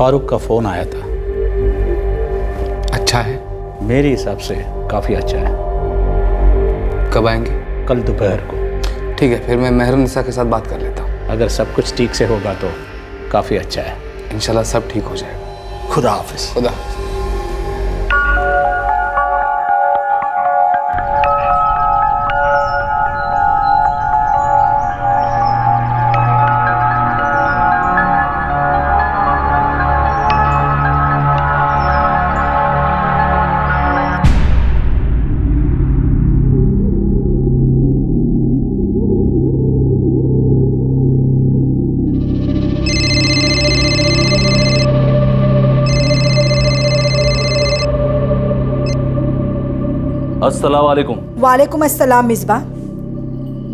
फारूक का फ़ोन आया था। अच्छा है? मेरे हिसाब से काफ़ी अच्छा है। कब आएंगे? कल दोपहर को। ठीक है, फिर मैं मेहरुन्निसा के साथ बात कर लेता हूँ। अगर सब कुछ ठीक से होगा तो काफ़ी अच्छा है। इंशाल्लाह सब ठीक हो जाएगा। खुदा हाफिज़। खुदा हाफिज़। अस्सलाम वालेकुम। वालेकुम अस्सलाम। मिसबा,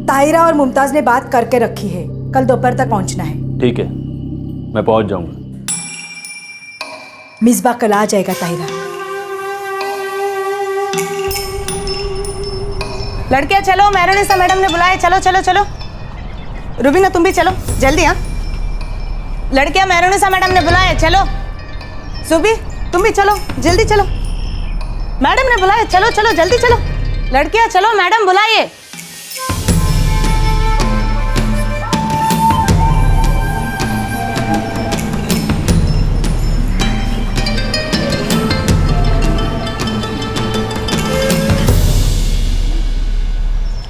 ताहिरा और मुमताज ने बात करके रखी है, कल दोपहर तक पहुंचना है। ठीक है, मैं पहुंच जाऊंगा। मिसबा कल आ जाएगा ताहिरा। लड़कियां चलो, मेहरुन्निसा मैडम ने बुलाया। चलो चलो चलो। रुबीना तुम भी चलो जल्दी। हाँ लड़कियां, मेहरुन्निसा मैडम ने बुलाया, चलो। सुबी तुम भी चलो, जल्दी चलो। मैडम ने बुलाया, चलो चलो जल्दी चलो। लड़कियां चलो, मैडम बुलाइए।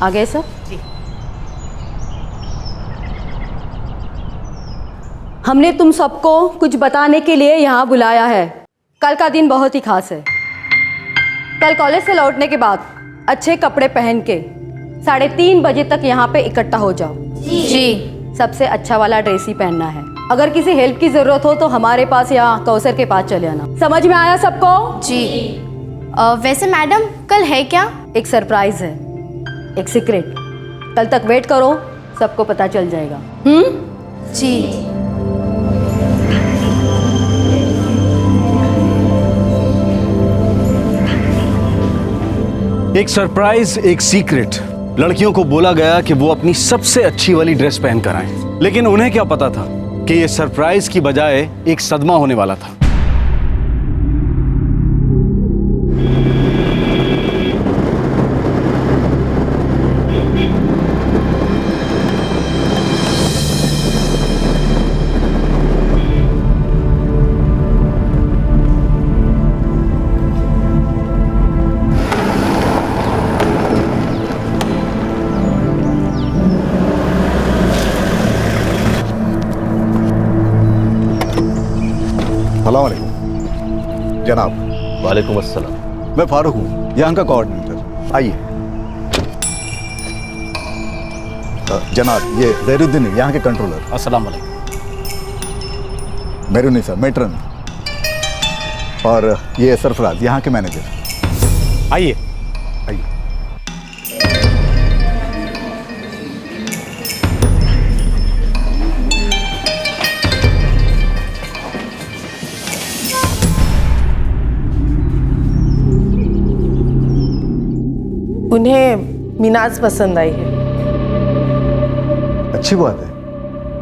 आ गए सर? जी। हमने तुम सबको कुछ बताने के लिए यहाँ बुलाया है। कल का दिन बहुत ही खास है। कल कॉलेज से लौटने के बाद अच्छे कपड़े पहन के 3:30 बजे तक यहाँ पे इकट्ठा हो जाओ। जी। सबसे अच्छा वाला ड्रेस ही पहनना है। अगर किसी हेल्प की जरूरत हो तो हमारे पास या कौसर के पास चले आना। समझ में आया सबको? जी। वैसे मैडम कल है क्या? एक सरप्राइज है, एक सीक्रेट। कल तक वेट करो, सबको पता चल जाएगा। जी। एक सरप्राइज, एक सीक्रेट। लड़कियों को बोला गया कि वो अपनी सबसे अच्छी वाली ड्रेस पहन कर आएं, लेकिन उन्हें क्या पता था कि ये सरप्राइज की बजाय एक सदमा होने वाला था। अस्सलाम वालेकुम जनाब। वालेकुम अस्सलाम। मैं फारूक हूँ, यहाँ का कोऑर्डिनेटर। आइए। जनाब ये ज़ैरुद्दीन यहाँ के कंट्रोलर। अस्सलाम वालेकुम। मेहरुन्निसा मेट्रन और ये सरफराज यहाँ के मैनेजर। आइए आइए। उन्हें मीनाज पसंद आई है। अच्छी बात है।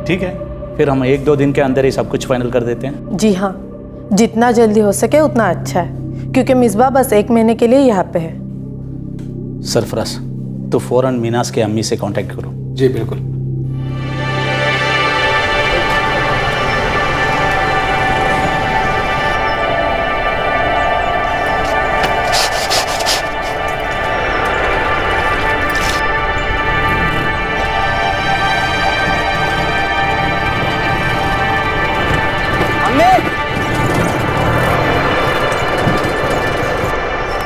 ठीक है, फिर हम 1-2 दिन के अंदर ही सब कुछ फाइनल कर देते हैं। जी हाँ, जितना जल्दी हो सके उतना अच्छा है, क्योंकि मिसबा बस 1 महीने के लिए यहाँ पे है। सरफराज, तो फ़ौरन मीनाज के अम्मी से कांटेक्ट करो। जी बिल्कुल।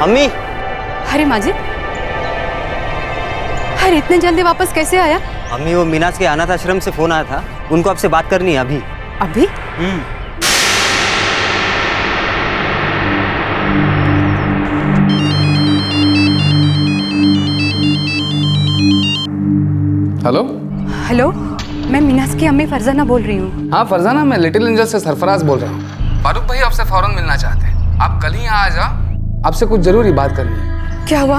अम्मी। अरे माजिद, अरे इतने जल्दी वापस कैसे आया? अम्मी वो मीनाज के अनाथ आश्रम से फोन आया था, उनको आपसे बात करनी है अभी। अभी? हेलो। हेलो, मैं मीनाज की अम्मी फरजाना बोल रही हूँ। हाँ फरजाना, मैं लिटिल एंजल से सरफराज बोल रहा हूँ। फारूक भाई आपसे फौरन मिलना चाहते हैं। आप कल ही यहाँ आ जाओ, आपसे कुछ जरूरी बात करनी है। क्या हुआ?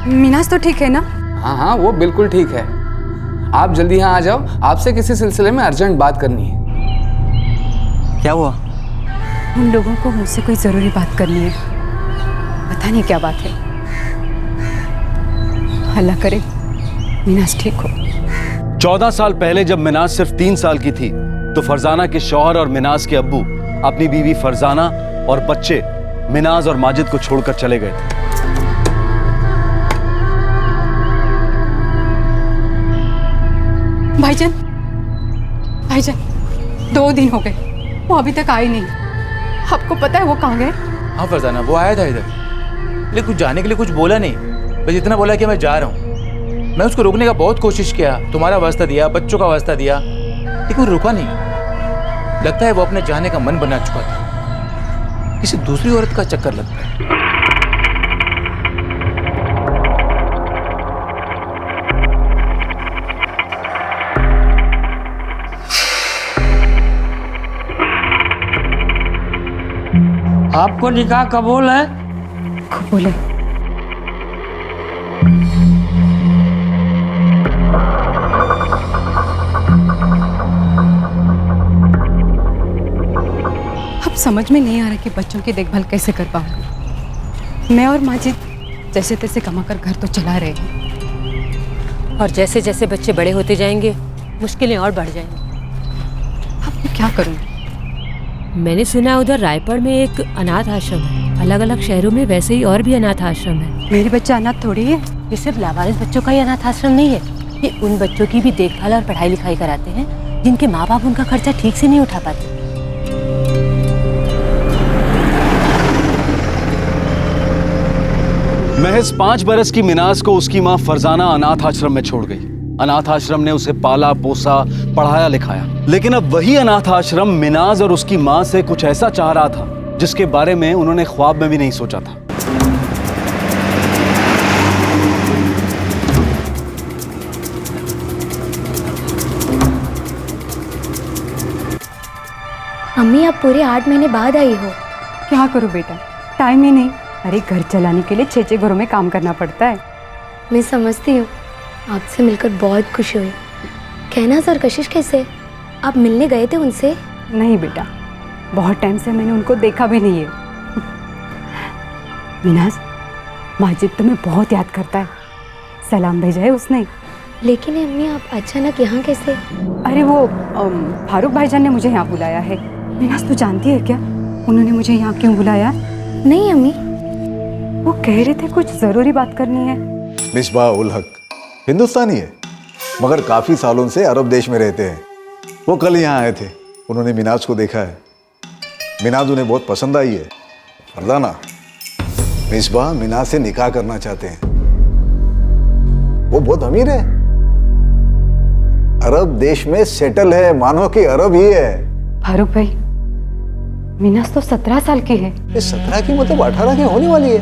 मीनाज तो ठीक है ना? हाँ हाँ, वो बिल्कुल ठीक है। आप जल्दी यहाँ आ जाओ, आपसे किसी सिलसिले में अर्जेंट बात करनी है। क्या हुआ? उन लोगों को मुझसे कोई ज़रूरी बात करनी है। पता नहीं क्या बात है। अल्लाह करे मिनाज ठीक हो। 14 साल पहले जब मिनाज सिर्फ 3 साल की थी तो फरजाना के शौहर और मिनाज के अब्बू अपनी बीवी फरजाना और बच्चे मिनाज और माजिद को छोड़कर चले गए थे। भाईजान, भाईजान 2 दिन हो गए, वो अभी तक आए नहीं। आपको पता है वो कहाँ गए? हाँ फरजाना, वो आया था इधर, लेकिन कुछ जाने के लिए कुछ बोला नहीं, बस इतना बोला कि मैं जा रहा हूँ। मैं उसको रोकने का बहुत कोशिश किया, तुम्हारा वास्ता दिया, बच्चों का वास्ता दिया, लेकिन वो रुका नहीं। लगता है वो अपने जाने का मन बना चुका था, किसी दूसरी औरत का चक्कर लगता है। आपको निकाह कबूल है? कबूल है। अब समझ में नहीं आ रहा कि बच्चों की देखभाल कैसे कर पाऊंगी। मैं और माजिद जैसे तैसे कमाकर घर तो चला रहे हैं, और जैसे जैसे बच्चे बड़े होते जाएंगे मुश्किलें और बढ़ जाएंगी। अब मैं क्या करूं? मैंने सुना उधर रायपुर में एक अनाथ आश्रम है। अलग अलग शहरों में वैसे ही और भी अनाथ आश्रम है। मेरे बच्चे अनाथ थोड़ी है। ये सिर्फ लावारिस बच्चों का ही अनाथ आश्रम नहीं है, ये उन बच्चों की भी देखभाल और पढ़ाई लिखाई कराते हैं जिनके माँ बाप उनका खर्चा ठीक से नहीं उठा पाते। महज 5 बरस की मिनाज को उसकी मां फरजाना अनाथ आश्रम में छोड़ गई। अनाथ आश्रम ने उसे पाला पोसा, पढ़ाया लिखाया, लेकिन अब वही अनाथ आश्रम मिनाज और उसकी मां से कुछ ऐसा चाह रहा था जिसके बारे में उन्होंने ख्वाब में भी नहीं सोचा था। अम्मी आप पूरे 8 महीने बाद आई हो। क्या करूं बेटा, टाइम ही नहीं। अरे घर चलाने के लिए 6 घरों में काम करना पड़ता है। मैं समझती हूँ, आपसे मिलकर बहुत खुशी हुई। कहना सर कशिश कैसे? आप मिलने गए थे उनसे? नहीं बेटा, बहुत टाइम से मैंने उनको देखा भी नहीं है। मिनाज, माजिद तुम्हें बहुत याद करता है, सलाम भेजा है उसने। लेकिन अम्मी आप अचानक यहाँ कैसे? अरे वो फारूक भाईजान ने मुझे यहाँ बुलाया है। मिनाज तू जानती है क्या उन्होंने मुझे यहाँ क्यों बुलाया? नहीं अम्मी। वो कह रहे थे कुछ ज़रूरी बात करनी है। मिसबाह उल हक हिंदुस्तानी है, मगर काफ़ी सालों से अरब देश में रहते हैं। वो कल यहाँ आए थे, उन्होंने मिनाज को देखा है। मिनाज उन्हें बहुत पसंद आई है। फरजाना, मिसबाह मिनाज से निकाह करना चाहते हैं। वो बहुत अमीर है, अरब देश में सेटल है, मानो कि अरब ही है। फारूक भाई, मिनाज तो 17 साल की है। 17 की मतलब 18 की होने वाली है।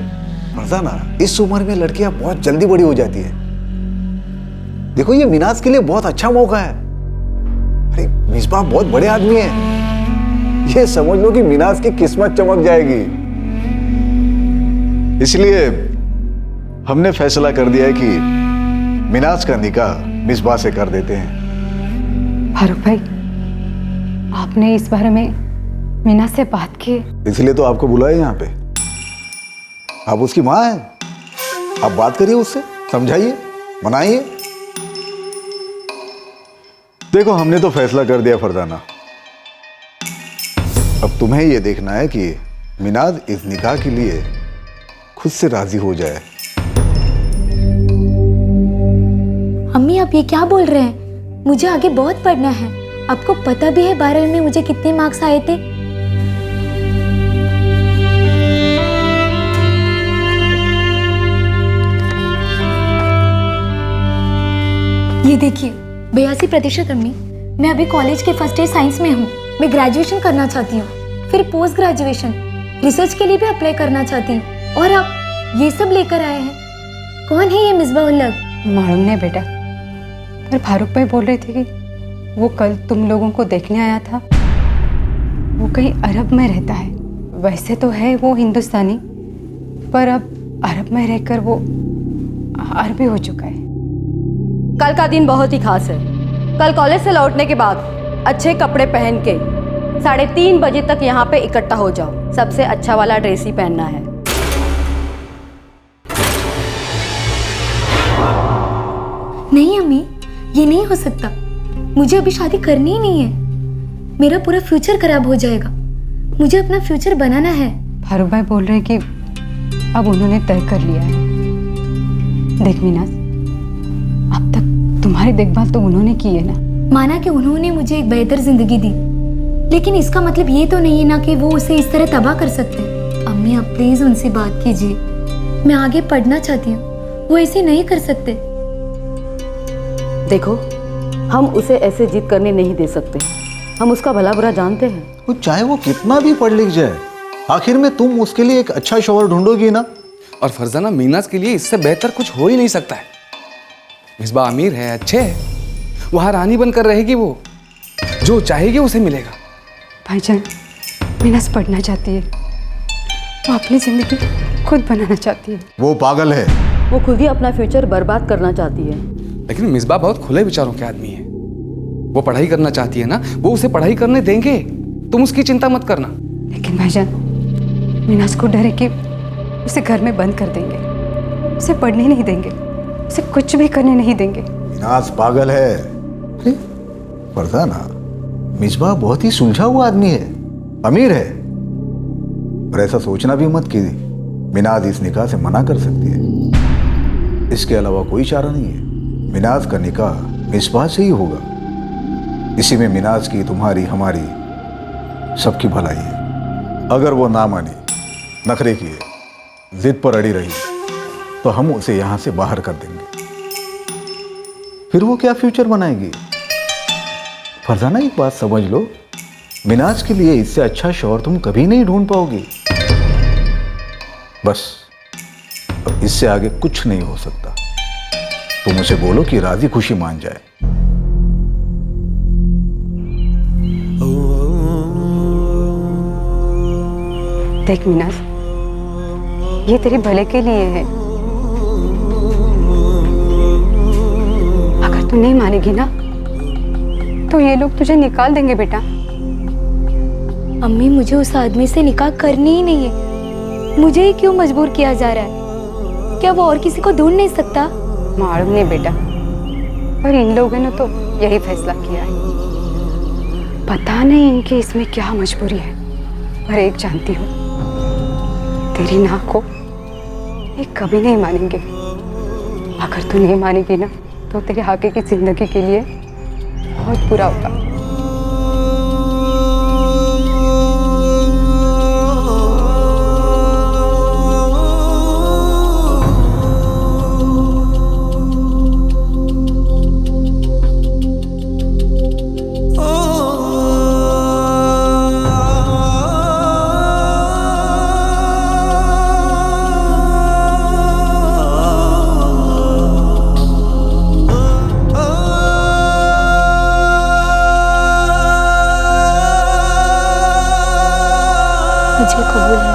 फरजाना, इस उम्र में लड़कियां बहुत जल्दी बड़ी हो जाती है। देखो ये मिनाज के लिए बहुत अच्छा मौका है। अरे मिसबाह बहुत बड़े आदमी हैं, ये समझ लो कि मिनाज की किस्मत चमक जाएगी। इसलिए हमने फैसला कर दिया है कि मिनाज का निकाह मिसबाह से कर देते हैं। फारूक भाई, आपने इस बारे में मिनाज से बात की? इसलिए तो आपको बुलाया यहाँ पे। आप उसकी माँ हैं, आप बात करिए उससे, समझाइए, मनाइए। देखो हमने तो फैसला कर दिया फरजाना, अब तुम्हें ये देखना है कि मिनाज इस निकाह के लिए खुद से राजी हो जाए। अम्मी आप ये क्या बोल रहे हैं? मुझे आगे बहुत पढ़ना है। आपको पता भी है 12वीं में मुझे कितने मार्क्स आए थे? ये देखिए 82% अम्मी। मैं अभी कॉलेज के फर्स्ट ईयर साइंस में हूँ। मैं ग्रेजुएशन करना चाहती हूँ, फिर पोस्ट ग्रेजुएशन, रिसर्च के लिए भी अप्लाई करना चाहती हूँ। और आप ये सब लेकर आए हैं। कौन है ये मिसबाह उल हक? मालूम नहीं बेटा, पर फारूक भाई बोल रहे थे कि वो कल तुम लोगों को देखने आया था। वो कहीं अरब में रहता है। वैसे तो है वो हिंदुस्तानी, पर अब अरब में रहकर वो अरबी हो चुका है। कल का दिन बहुत ही खास है। कल कॉलेज से लौटने के बाद अच्छे कपड़े पहन के 3:30 बजे तक यहाँ पे इकट्ठा हो जाओ। सबसे अच्छा वाला ड्रेस ही पहनना है। नहीं अम्मी, ये नहीं हो सकता। मुझे अभी शादी करनी ही नहीं है। मेरा पूरा फ्यूचर खराब हो जाएगा। मुझे अपना फ्यूचर बनाना है। फारूक भाई बोल रहे हैं कि अब उन्होंने तय कर लिया है। देख मीनाज, अब तक तुम्हारी देखभाल तो उन्होंने की है ना। माना कि उन्होंने मुझे एक बेहतर जिंदगी दी, लेकिन इसका मतलब ये तो नहीं है ना कि वो उसे इस तरह तबाह कर सकते हैं। अम्मी आप प्लीज उनसे बात कीजिए। मैं आगे पढ़ना चाहती हूँ, वो ऐसे नहीं कर सकते। देखो, हम उसे ऐसे जिद करने नहीं दे सकते। हम उसका भला बुरा जानते हैं। वो चाहे वो कितना भी पढ़ लिख जाए, आखिर में तुम उसके लिए एक अच्छा शौहर ढूंढोगी ना। और फरजाना, मीनाज के लिए इससे बेहतर कुछ हो ही नहीं सकता है। मिसबा अमीर है, अच्छे है, वहां रानी बनकर रहेगी। वो जो चाहेगी उसे मिलेगा। भाईजान, मीनाज पढ़ना चाहती है। वो अपनी जिंदगी खुद बनाना चाहती है। वो पागल है। वो खुद ही अपना फ्यूचर बर्बाद करना चाहती है। लेकिन मिसबा बहुत खुले विचारों के आदमी है। वो पढ़ाई करना चाहती है ना, वो उसे पढ़ाई करने देंगे। तुम उसकी चिंता मत करना। लेकिन भाईजान, मीनाज को डर है कि उसे घर में बंद कर देंगे, उसे पढ़ने नहीं देंगे, उसे कुछ भी करने नहीं देंगे। मीनाज पागल है। अरे फरजाना, मिसबा बहुत ही सुलझा हुआ आदमी है, अमीर है। और ऐसा सोचना भी मत कि मिनाज इस निकाह से मना कर सकती है। इसके अलावा कोई चारा नहीं है। मिनाज का निकाह मिसबा से ही होगा। इसी में मिनाज की, तुम्हारी, हमारी, सबकी भलाई है। अगर वो ना मानी, नखरे किए, जिद पर अड़ी रही, तो हम उसे यहां से बाहर कर देंगे। फिर वो क्या फ्यूचर बनाएगी? फरजाना, एक बात समझ लो, मिनाज के लिए इससे अच्छा शौहर तुम कभी नहीं ढूंढ पाओगी। बस अब इससे आगे कुछ नहीं हो सकता। तुम उसे बोलो कि राजी खुशी मान जाए। देख मीनाज, ये तेरे भले के लिए है। अगर तू नहीं मानेगी ना, तो ये लोग तुझे निकाल देंगे बेटा। अम्मी, मुझे उस आदमी से निकाह करनी ही नहीं है। मुझे ही क्यों मजबूर किया जा रहा है? क्या वो और किसी को ढूंढ नहीं सकता? मालूम नहीं बेटा, पर इन लोगों ने तो यही फैसला किया है। पता नहीं इनके इसमें क्या मजबूरी है, पर एक जानती हूँ, तेरी ना को ये कभी नहीं मानेंगे। अगर तू नहीं मानेगी ना, तो तेरे आगे की जिंदगी के लिए बहुत बुरा होगा। मुझे कबूल है।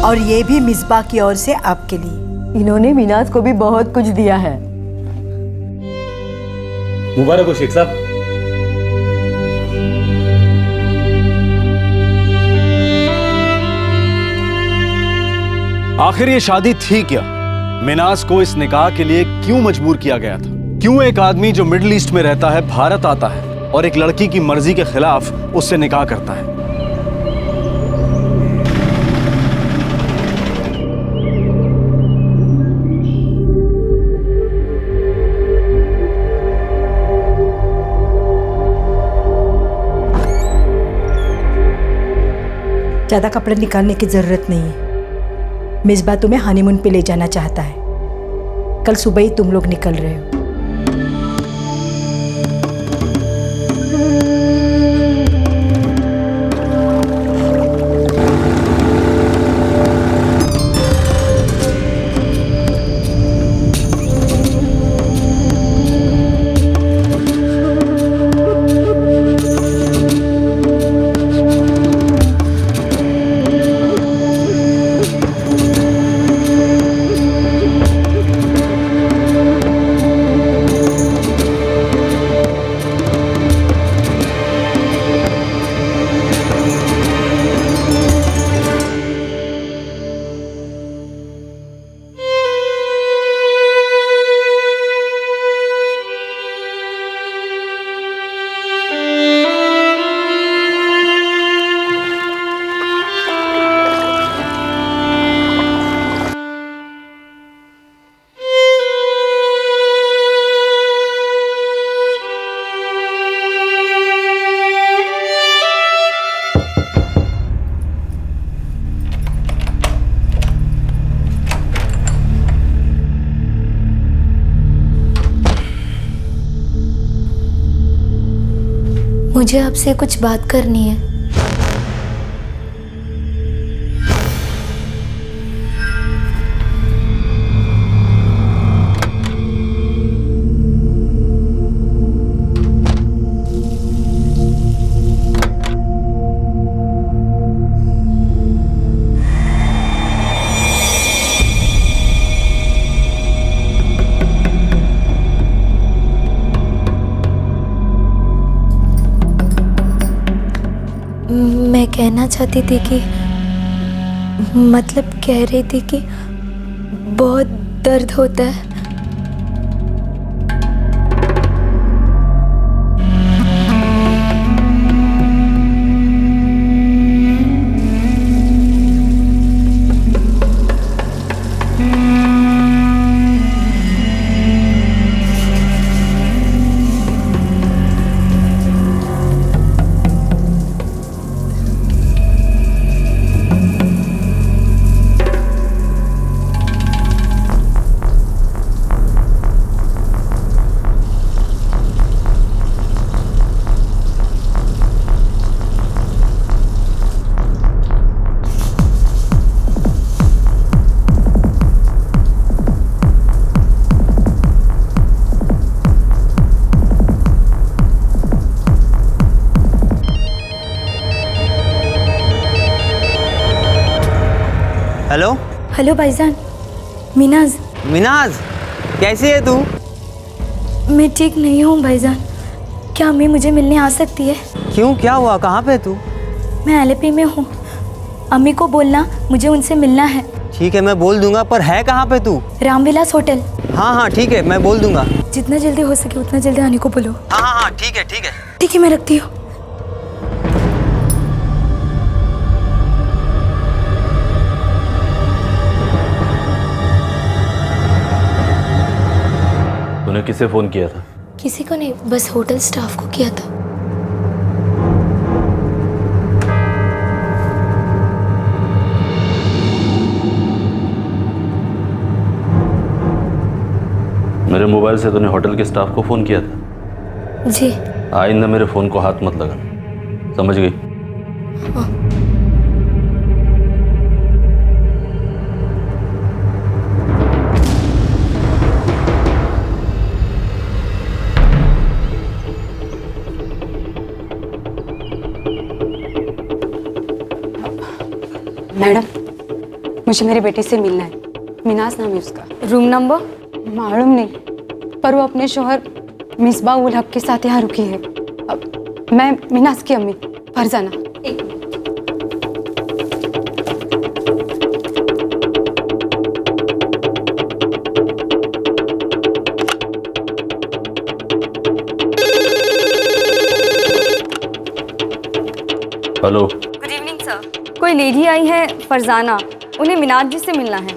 और ये भी मिसबा की ओर से आपके लिए। इन्होंने मिनाज को भी बहुत कुछ दिया है। मुबारक हो शेख साहब। आखिर ये शादी थी क्या? मिनाज को इस निकाह के लिए क्यों मजबूर किया गया था? क्यों एक आदमी जो मिडिल ईस्ट में रहता है भारत आता है और एक लड़की की मर्जी के खिलाफ उससे निकाह करता है? ज्यादा कपड़े निकालने की जरूरत नहीं है। मिसबा तुम्हें हनीमून पे ले जाना चाहता है। कल सुबह ही तुम लोग निकल रहे हो। मुझे आपसे कुछ बात करनी है। मैं कहना चाहती थी कि मतलब कह रही थी कि बहुत दर्द होता है। हेलो हेलो भाईजान, मिनाज। मिनाज, कैसी है तू? मैं ठीक नहीं हूँ भाईजान। क्या अम्मी मुझे मिलने आ सकती है? क्यों, क्या हुआ? कहाँ पे तू? मैं एलपी में हूँ। अम्मी को बोलना मुझे उनसे मिलना है। ठीक है, मैं बोल दूंगा, पर है कहाँ पे तू? रामविलास होटल। हाँ हाँ ठीक है, मैं बोल दूंगा। जितना जल्दी हो सके उतना जल्दी आने को बोलो। हाँ हाँ हाँ ठीक है ठीक है। ठीक है, मैं रखती हूँ। तूने किसे फोन किया था? किसी को नहीं, बस होटल स्टाफ को किया था। मेरे मोबाइल से तूने होटल के स्टाफ को फोन किया था? जी। आइंदा मेरे फोन को हाथ मत लगाना, समझ गई? हाँ। मैडम, मुझे मेरी बेटी से मिलना है। मिनाज नाम है उसका। रूम नंबर मालूम नहीं, पर वो अपने शौहर मिसबा उल हक के साथ यहाँ रुकी है। अब मैं मिनाज की अम्मी Farzana. Hello. Good evening sir. कोई लेडी आई है फरजाना, उन्हें मिनाज जी से मिलना है।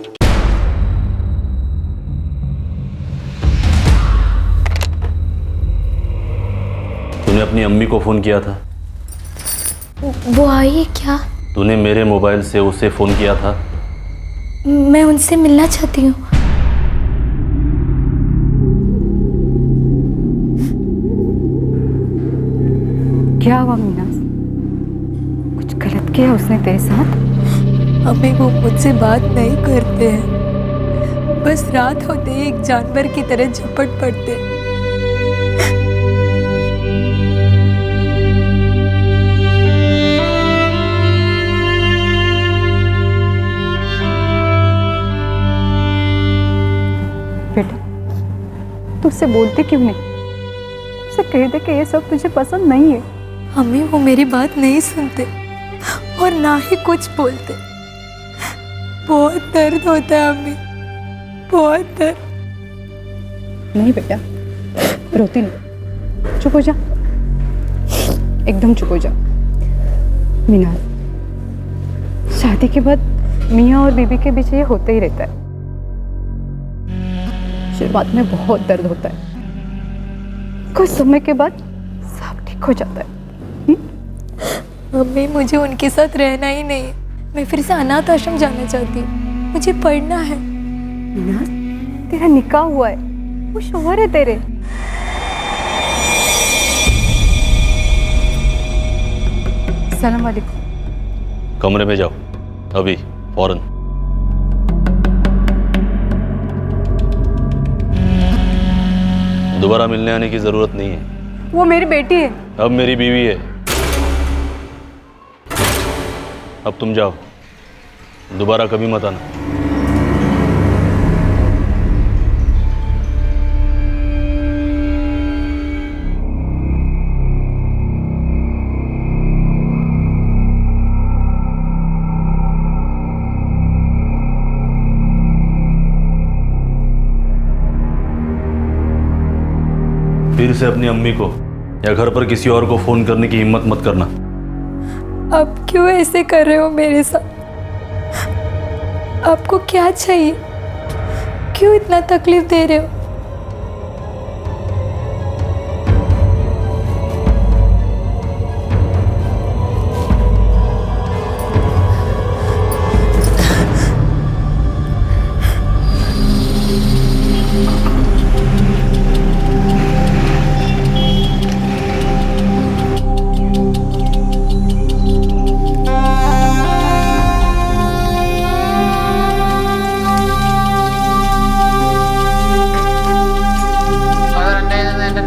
तूने अपनी अम्मी को फोन किया था? वो आई है क्या? तूने मेरे मोबाइल से उसे फोन किया था? मैं उनसे मिलना चाहती हूँ। क्या हुआ मिनाज? कुछ गलत किया उसने तेरे साथ? अम्मी वो मुझसे बात नहीं करते हैं, बस रात होते ही एक जानवर की तरह झपट पड़ते हैं। बेटा, तू उससे बोलती क्यों नहीं? उसे कह दे कि ये सब तुझे पसंद नहीं है। अम्मी वो मेरी बात नहीं सुनते और ना ही कुछ बोलते। बहुत दर्द होता है अम्मी, बहुत दर्द। नहीं बेटा, रोती नहीं, चुप हो जा, एकदम चुप हो जा। मिनाज, शादी के बाद मियाँ और बीबी के बीच ये होता ही रहता है। शुरुआत में बहुत दर्द होता है, कुछ समय के बाद सब ठीक हो जाता है। मम्मी मुझे उनके साथ रहना ही नहीं है, मैं फिर से अनाथ आश्रम जाना चाहती हूँ, मुझे पढ़ना है। मिनाज, तेरा निकाह हुआ है, वो शौहर है तेरे। अस्सलाम वालेकुम। कमरे में जाओ अभी फौरन। दोबारा मिलने आने की जरूरत नहीं है। वो मेरी बेटी है। अब मेरी बीवी है। अब तुम जाओ, दोबारा कभी मत आना। फिर से अपनी अम्मी को या घर पर किसी और को फोन करने की हिम्मत मत करना। आप क्यों ऐसे कर रहे हो मेरे साथ? आपको क्या चाहिए? क्यों इतना तकलीफ दे रहे हो?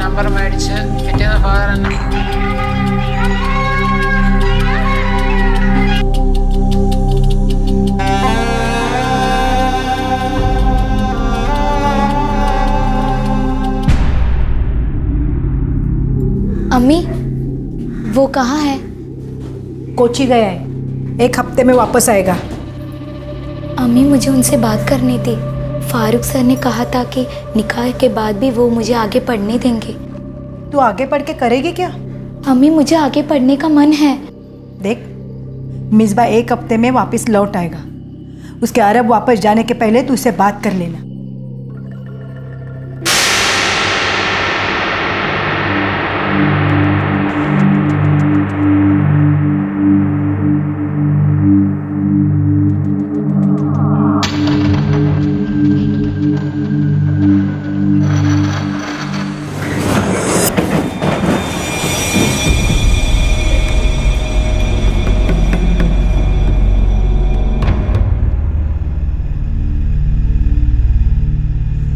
നമ്പർ മേടിച്ച് പിറ്റേന്ന് ഫാദർ തന്നെ अम्मी वो कहाँ है? कोची गया है, 1 हफ्ते में वापस आएगा। अम्मी मुझे उनसे बात करनी थी। फारूक सर ने कहा था कि निकाह के बाद भी वो मुझे आगे पढ़ने देंगे। तू आगे पढ़ के करेगी क्या? अम्मी मुझे आगे पढ़ने का मन है। देख, मिसबा 1 हफ्ते में वापस लौट आएगा। उसके अरब वापस जाने के पहले तू उससे बात कर लेना।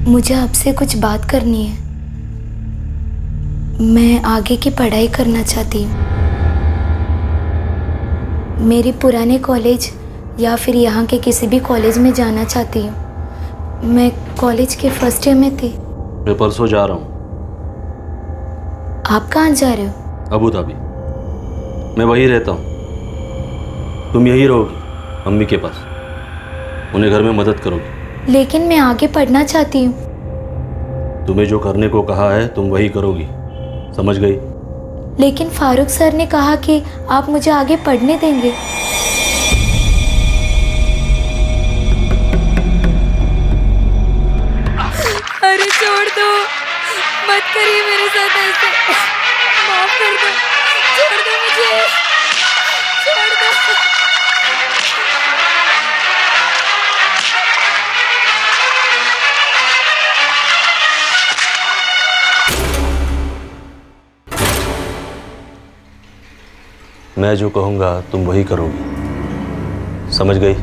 मुझे आपसे कुछ बात करनी है। मैं आगे की पढ़ाई करना चाहती हूँ। मेरी पुराने कॉलेज या फिर यहाँ के किसी भी कॉलेज में जाना चाहती हूँ। मैं कॉलेज के फर्स्ट ईयर में थी। मैं परसों जा रहा हूँ। आप कहाँ जा रहे हो? Abu Dhabi. मैं वहीं रहता हूँ। तुम यहीं रहोगी अम्मी के पास, उन्हें घर में मदद करोगी। लेकिन मैं आगे पढ़ना चाहती हूँ। तुम्हें जो करने को कहा है तुम वही करोगी, समझ गई? लेकिन फारूक सर ने कहा कि आप मुझे आगे पढ़ने देंगे। अरे छोड़ दो, मत करिए मेरे साथ ऐसे। माफ कर दो, छोड़ दो मुझे, छोड़ दो। मैं जो कहूँगा तुम वही करोगी, समझ गई?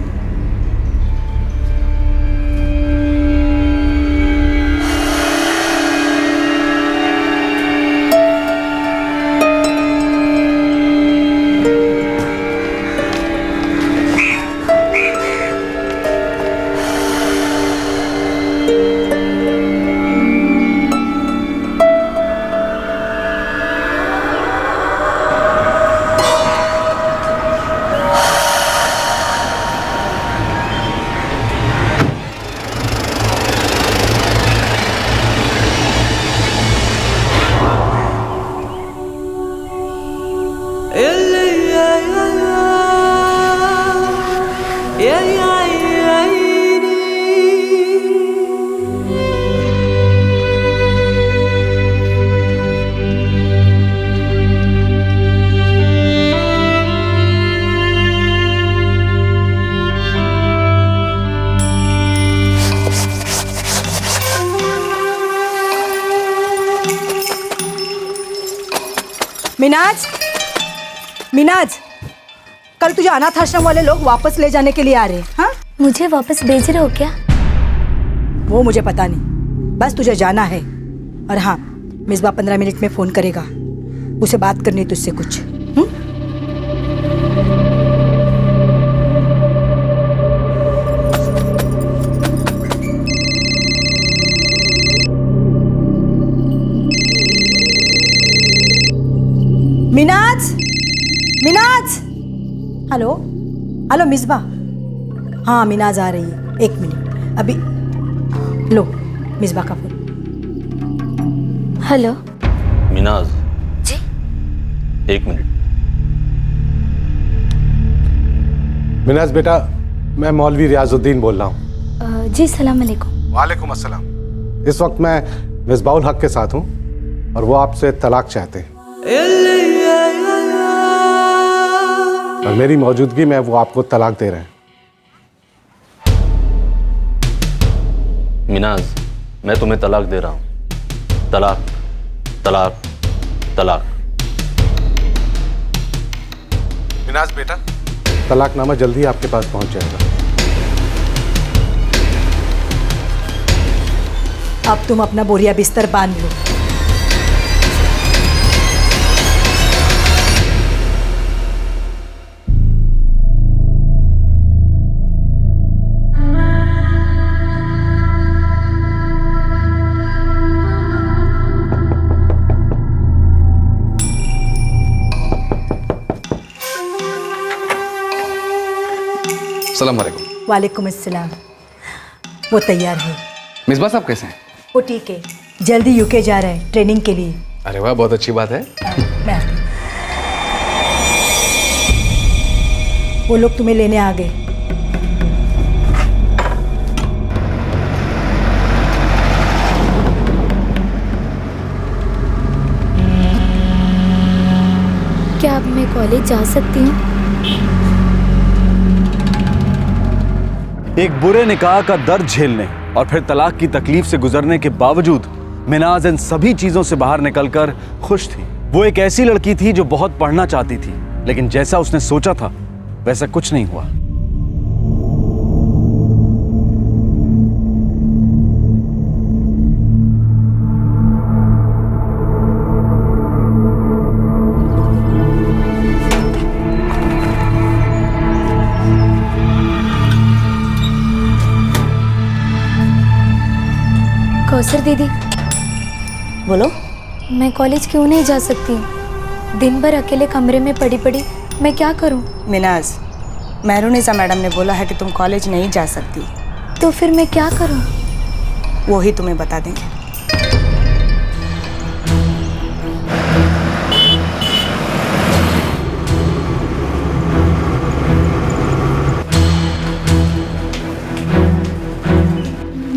मिनाज, मिनाज, कल तुझे अनाथ आश्रम वाले लोग वापस ले जाने के लिए आ रहे हैं। हाँ, मुझे वापस भेज रहे हो क्या? वो मुझे पता नहीं, बस तुझे जाना है। और हाँ, मिसबा 15 मिनट में फोन करेगा, उसे बात करनी है तुझसे कुछ। Minaz, Minaz, hello hello Misba. हाँ मिनाज आ रही है, 1 मिनट अभी। लो मिसबा का फोन। हेलो मिनाज जी, 1 मिनट। मिनाज बेटा, मैं मौलवी रियाजुद्दीन बोल रहा हूँ। जी सलाम अलैकुम। वालेकुम अस्सलाम। इस वक्त मैं मिसबाउल हक के साथ हूँ और वो आपसे तलाक चाहते हैं, और मेरी मौजूदगी में वो आपको तलाक दे रहे हैं। मिनाज, मैं तुम्हें तलाक दे रहा हूँ। तलाक, तलाक, तलाक। मिनाज बेटा, तलाकनामा जल्दी आपके पास पहुंच जाएगा। अब तुम अपना बोरिया बिस्तर बांध लो। अस्सलाम वालेकुम। वालेकुम अस्सलाम। वो तैयार है। मिसबा साहब कैसे हैं? वो ठीक है, जल्दी यूके जा रहे हैं ट्रेनिंग के लिए। अरे वाह, बहुत अच्छी बात है। मैं आती हूँ। वो लोग तुम्हें लेने आ गए। क्या अब मैं कॉलेज जा सकती हूँ? एक बुरे निकाह का दर्द झेलने और फिर तलाक की तकलीफ से गुजरने के बावजूद मिनाज इन सभी चीजों से बाहर निकलकर खुश थी। वो एक ऐसी लड़की थी जो बहुत पढ़ना चाहती थी, लेकिन जैसा उसने सोचा था वैसा कुछ नहीं हुआ। कौसर दीदी, बोलो। मैं कॉलेज क्यों नहीं जा सकती? दिन भर अकेले कमरे में पड़ी पड़ी मैं क्या करूं? मिनाज, मेहरुनिसा मैडम ने बोला है कि तुम कॉलेज नहीं जा सकती। तो फिर मैं क्या करूं? वो ही तुम्हें बता देंगे।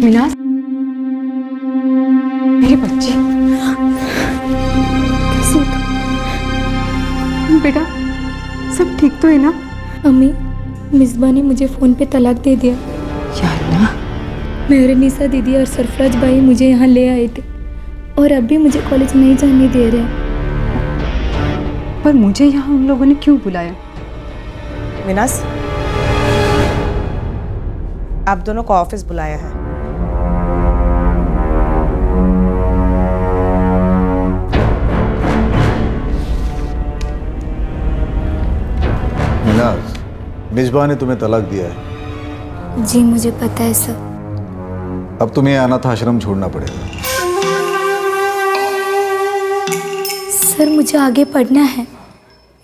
मिनाज, मेरी बच्ची कैसी हो तुम? बेटा सब ठीक तो है ना? अम्मी, मिसबा ने मुझे फ़ोन पे तलाक दे दिया। या अल्लाह। मेहरुनिसा दीदी और सरफराज भाई मुझे यहाँ ले आए थे और अब भी मुझे कॉलेज नहीं जाने दे रहे। पर मुझे यहाँ उन लोगों ने क्यों बुलाया? मिनाज, आप दोनों को ऑफिस बुलाया है। मिनाज, मिसबा ने तुम्हें तलाक दिया है। जी मुझे पता है सर। अब तुम्हें अनाथ आश्रम छोड़ना पड़ेगा। सर मुझे आगे पढ़ना है,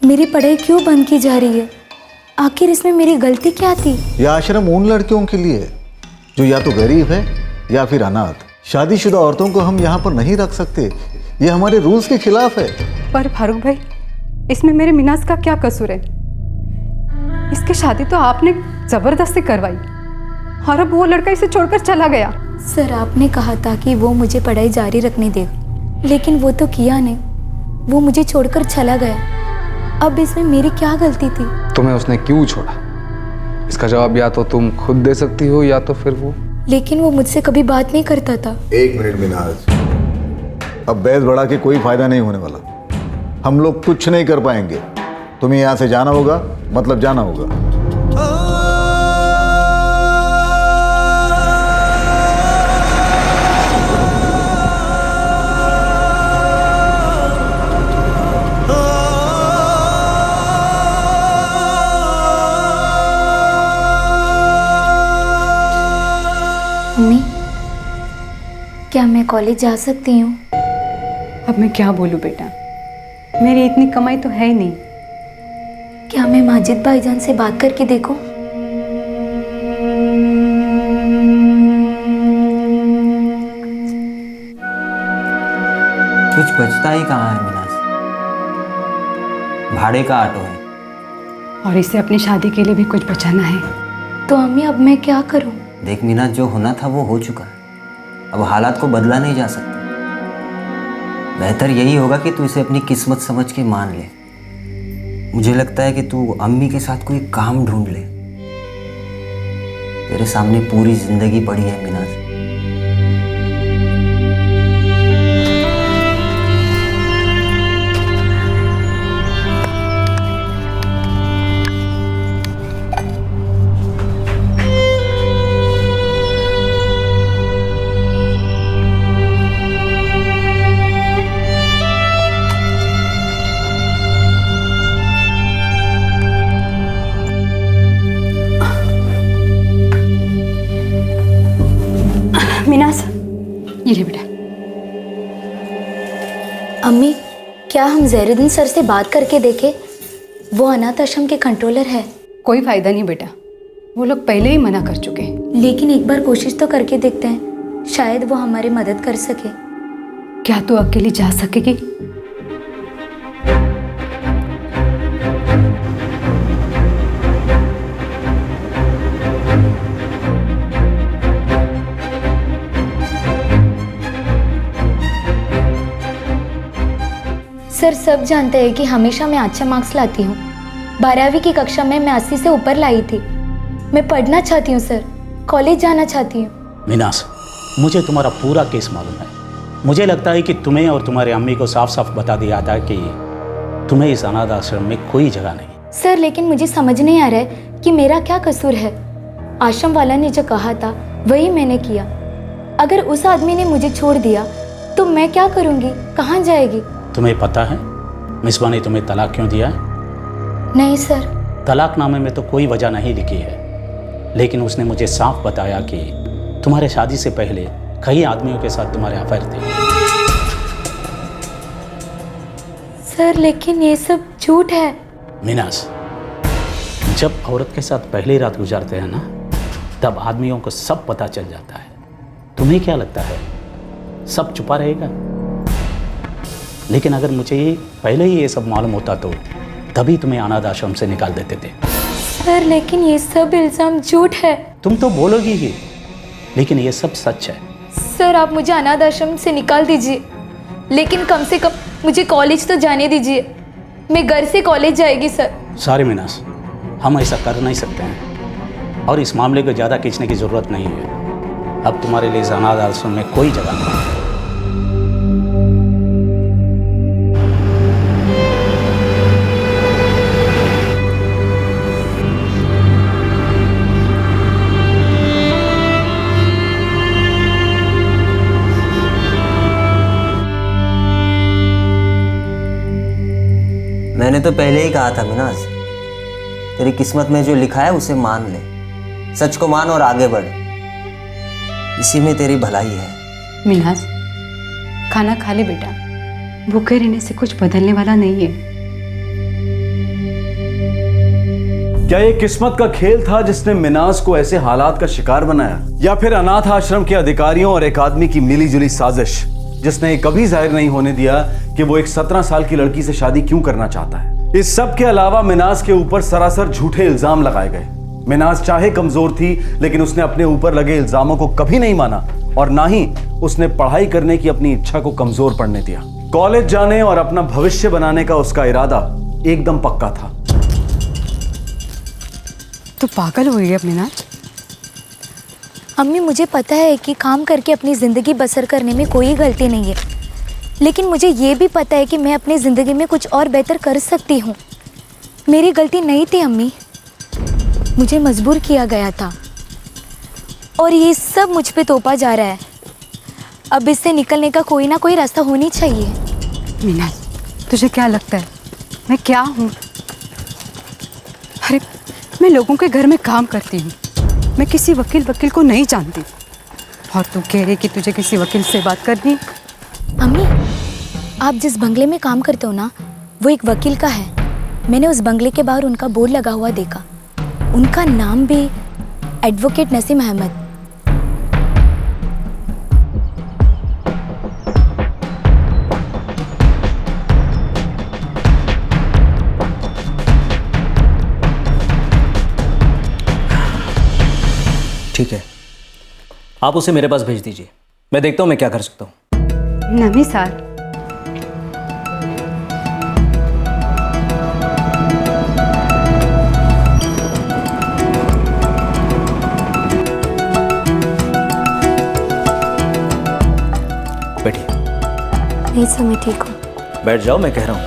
मेरी पढ़ाई क्यों बंद की जा रही है? आखिर इसमें मेरी गलती क्या थी? यह आश्रम उन लड़कियों के लिए है जो या तो गरीब है या फिर अनाथ। शादीशुदा औरतों को हम यहाँ पर नहीं रख सकते, ये हमारे रूल्स के खिलाफ है। पर फारूक भाई, इसमें मेरे मिनाज का क्या कसूर है? इसकी शादी तो आपने जबरदस्ती करवाई और अब वो लड़का इसे छोड़कर चला गया। सर आपने कहा था कि वो मुझे पढ़ाई जारी रखने देगा, लेकिन वो तो किया नहीं, वो मुझे छोड़कर चला गया। अब इसमें मेरी क्या गलती थी? तुम्हें उसने क्यों छोड़ा, इसका जवाब या तो तुम खुद दे सकती हो या तो फिर वो। लेकिन वो मुझसे कभी बात नहीं करता था। 1 मिनट मिनाज, अब बैद बढ़ा के कोई फायदा नहीं होने वाला। हम लोग कुछ नहीं कर पाएंगे। तुम्हें यहाँ से जाना होगा, मतलब जाना होगा। मम्मी, क्या मैं कॉलेज जा सकती हूँ? अब मैं क्या बोलूँ बेटा, मेरी इतनी कमाई तो है ही नहीं। क्या मैं माजिद भाईजान से बात करके देखूं? कुछ बचता ही कहाँ है मिनाज, भाड़े का ऑटो है और इसे अपनी शादी के लिए भी कुछ बचाना है। तो अम्मी अब मैं क्या करूं? देख मिनाज, जो होना था वो हो चुका है, अब हालात को बदला नहीं जा सकता। बेहतर यही होगा कि तू इसे अपनी किस्मत समझ के मान ले। मुझे लगता है कि तू अम्मी के साथ कोई काम ढूंढ ले। तेरे सामने पूरी जिंदगी पड़ी है मिनाज। मिनाज, ये ले बेटा। अम्मी, क्या हम जहरुद्दीन सर से बात करके देखें? वो अनाथ आश्रम के कंट्रोलर है। कोई फायदा नहीं बेटा, वो लोग पहले ही मना कर चुके हैं। लेकिन एक बार कोशिश तो करके देखते हैं, शायद वो हमारी मदद कर सके। क्या तू अकेली जा सकेगी? सर सब जानते हैं कि हमेशा मैं अच्छा मार्क्स लाती हूँ। 12वीं की कक्षा में मैं 80 से ऊपर लाई थी। मैं पढ़ना चाहती हूँ सर, कॉलेज जाना चाहती हूँ। मीनास, मुझे तुम्हारा पूरा केस मालूम है। मुझे लगता है कि तुम्हें और तुम्हारे अम्मी को साफ साफ बता दिया था कि तुम्हें इस अनाथ आश्रम में कोई जगह नहीं। सर लेकिन मुझे समझ नहीं आ रहा है कि मेरा क्या कसूर है। आश्रम वाला ने जो कहा था वही मैंने किया। अगर उस आदमी ने मुझे छोड़ दिया तो मैं क्या करूँगी, कहाँ जाएगी? तुम्हें पता है मिसबा ने तुम्हें तलाक क्यों दिया है? नहीं सर। तलाकनामे में तो कोई वजह नहीं लिखी है, लेकिन उसने मुझे साफ बताया कि तुम्हारे शादी से पहले कई आदमियों के साथ तुम्हारे अफेयर थे। सर लेकिन ये सब झूठ है। मीनास, जब औरत के साथ पहली रात गुजारते हैं ना, तब आदमियों को सब पता चल जाता है। तुम्हें क्या लगता है सब छुपा रहेगा? लेकिन अगर मुझे पहले ही ये सब मालूम होता तो तभी तुम्हें अनाथ आश्रम से निकाल देते थे। सर लेकिन ये सब इल्जाम झूठ है। तुम तो बोलोगी ही, लेकिन ये सब सच है। सर आप मुझे अनाथ आश्रम से निकाल दीजिए, लेकिन कम से कम मुझे कॉलेज तो जाने दीजिए। मैं घर से कॉलेज जाएगी सर। सॉरी मीनास, हम ऐसा कर नहीं सकते हैं और इस मामले को ज़्यादा खींचने की ज़रूरत नहीं है। अब तुम्हारे लिए इस अनाथ आश्रम में कोई जगह नहीं है। मैंने तो पहले ही कहा था मिनाज, तेरी किस्मत में जो लिखा है उसे मान ले। सच को मान और आगे बढ़, इसी में तेरी भलाई है। मिनाज, खाना खा ले बेटा, भूखे रहने से कुछ बदलने वाला नहीं है। क्या ये किस्मत का खेल था जिसने मिनाज को ऐसे हालात का शिकार बनाया, या फिर अनाथ आश्रम के अधिकारियों और एक आदमी की मिलीजुली साजिश जिसने कभी जाहिर नहीं होने दिया कि वो एक 17 साल की लड़की से शादी क्यों करना चाहता है? इस सब के अलावा मिनाज के ऊपर सरासर झूठे इल्जाम लगाए गए। मिनाज चाहे कमजोर थी, लेकिन उसने अपने ऊपर लगे इल्जामों को कभी नहीं माना और ना ही उसने पढ़ाई करने की अपनी इच्छा को कमजोर पड़ने दिया। कॉलेज जाने और अपना भविष्य बनाने का उसका इरादा एकदम पक्का था। तू पागल हुई है मिनाज? अम्मी मुझे पता है कि काम करके अपनी ज़िंदगी बसर करने में कोई गलती नहीं है, लेकिन मुझे ये भी पता है कि मैं अपनी ज़िंदगी में कुछ और बेहतर कर सकती हूँ। मेरी गलती नहीं थी अम्मी, मुझे मजबूर किया गया था और ये सब मुझ पे तोपा जा रहा है। अब इससे निकलने का कोई ना कोई रास्ता होनी चाहिए। मीनाज, तुझे क्या लगता है मैं क्या हूँ? अरे मैं लोगों के घर में काम करती हूँ, मैं किसी वकील को नहीं जानती और तू कह रही कि तुझे किसी वकील से बात करनी? अम्मी, आप जिस बंगले में काम करते हो ना, वो एक वकील का है। मैंने उस बंगले के बाहर उनका बोर्ड लगा हुआ देखा। उनका नाम भी एडवोकेट नसीम अहमद। ठीक है, आप उसे मेरे पास भेज दीजिए, मैं देखता हूँ मैं क्या कर सकता हूँ। नमी सर, बैठिए। नहीं सर, मैं ठीक हूँ। बैठ जाओ, मैं कह रहा हूँ।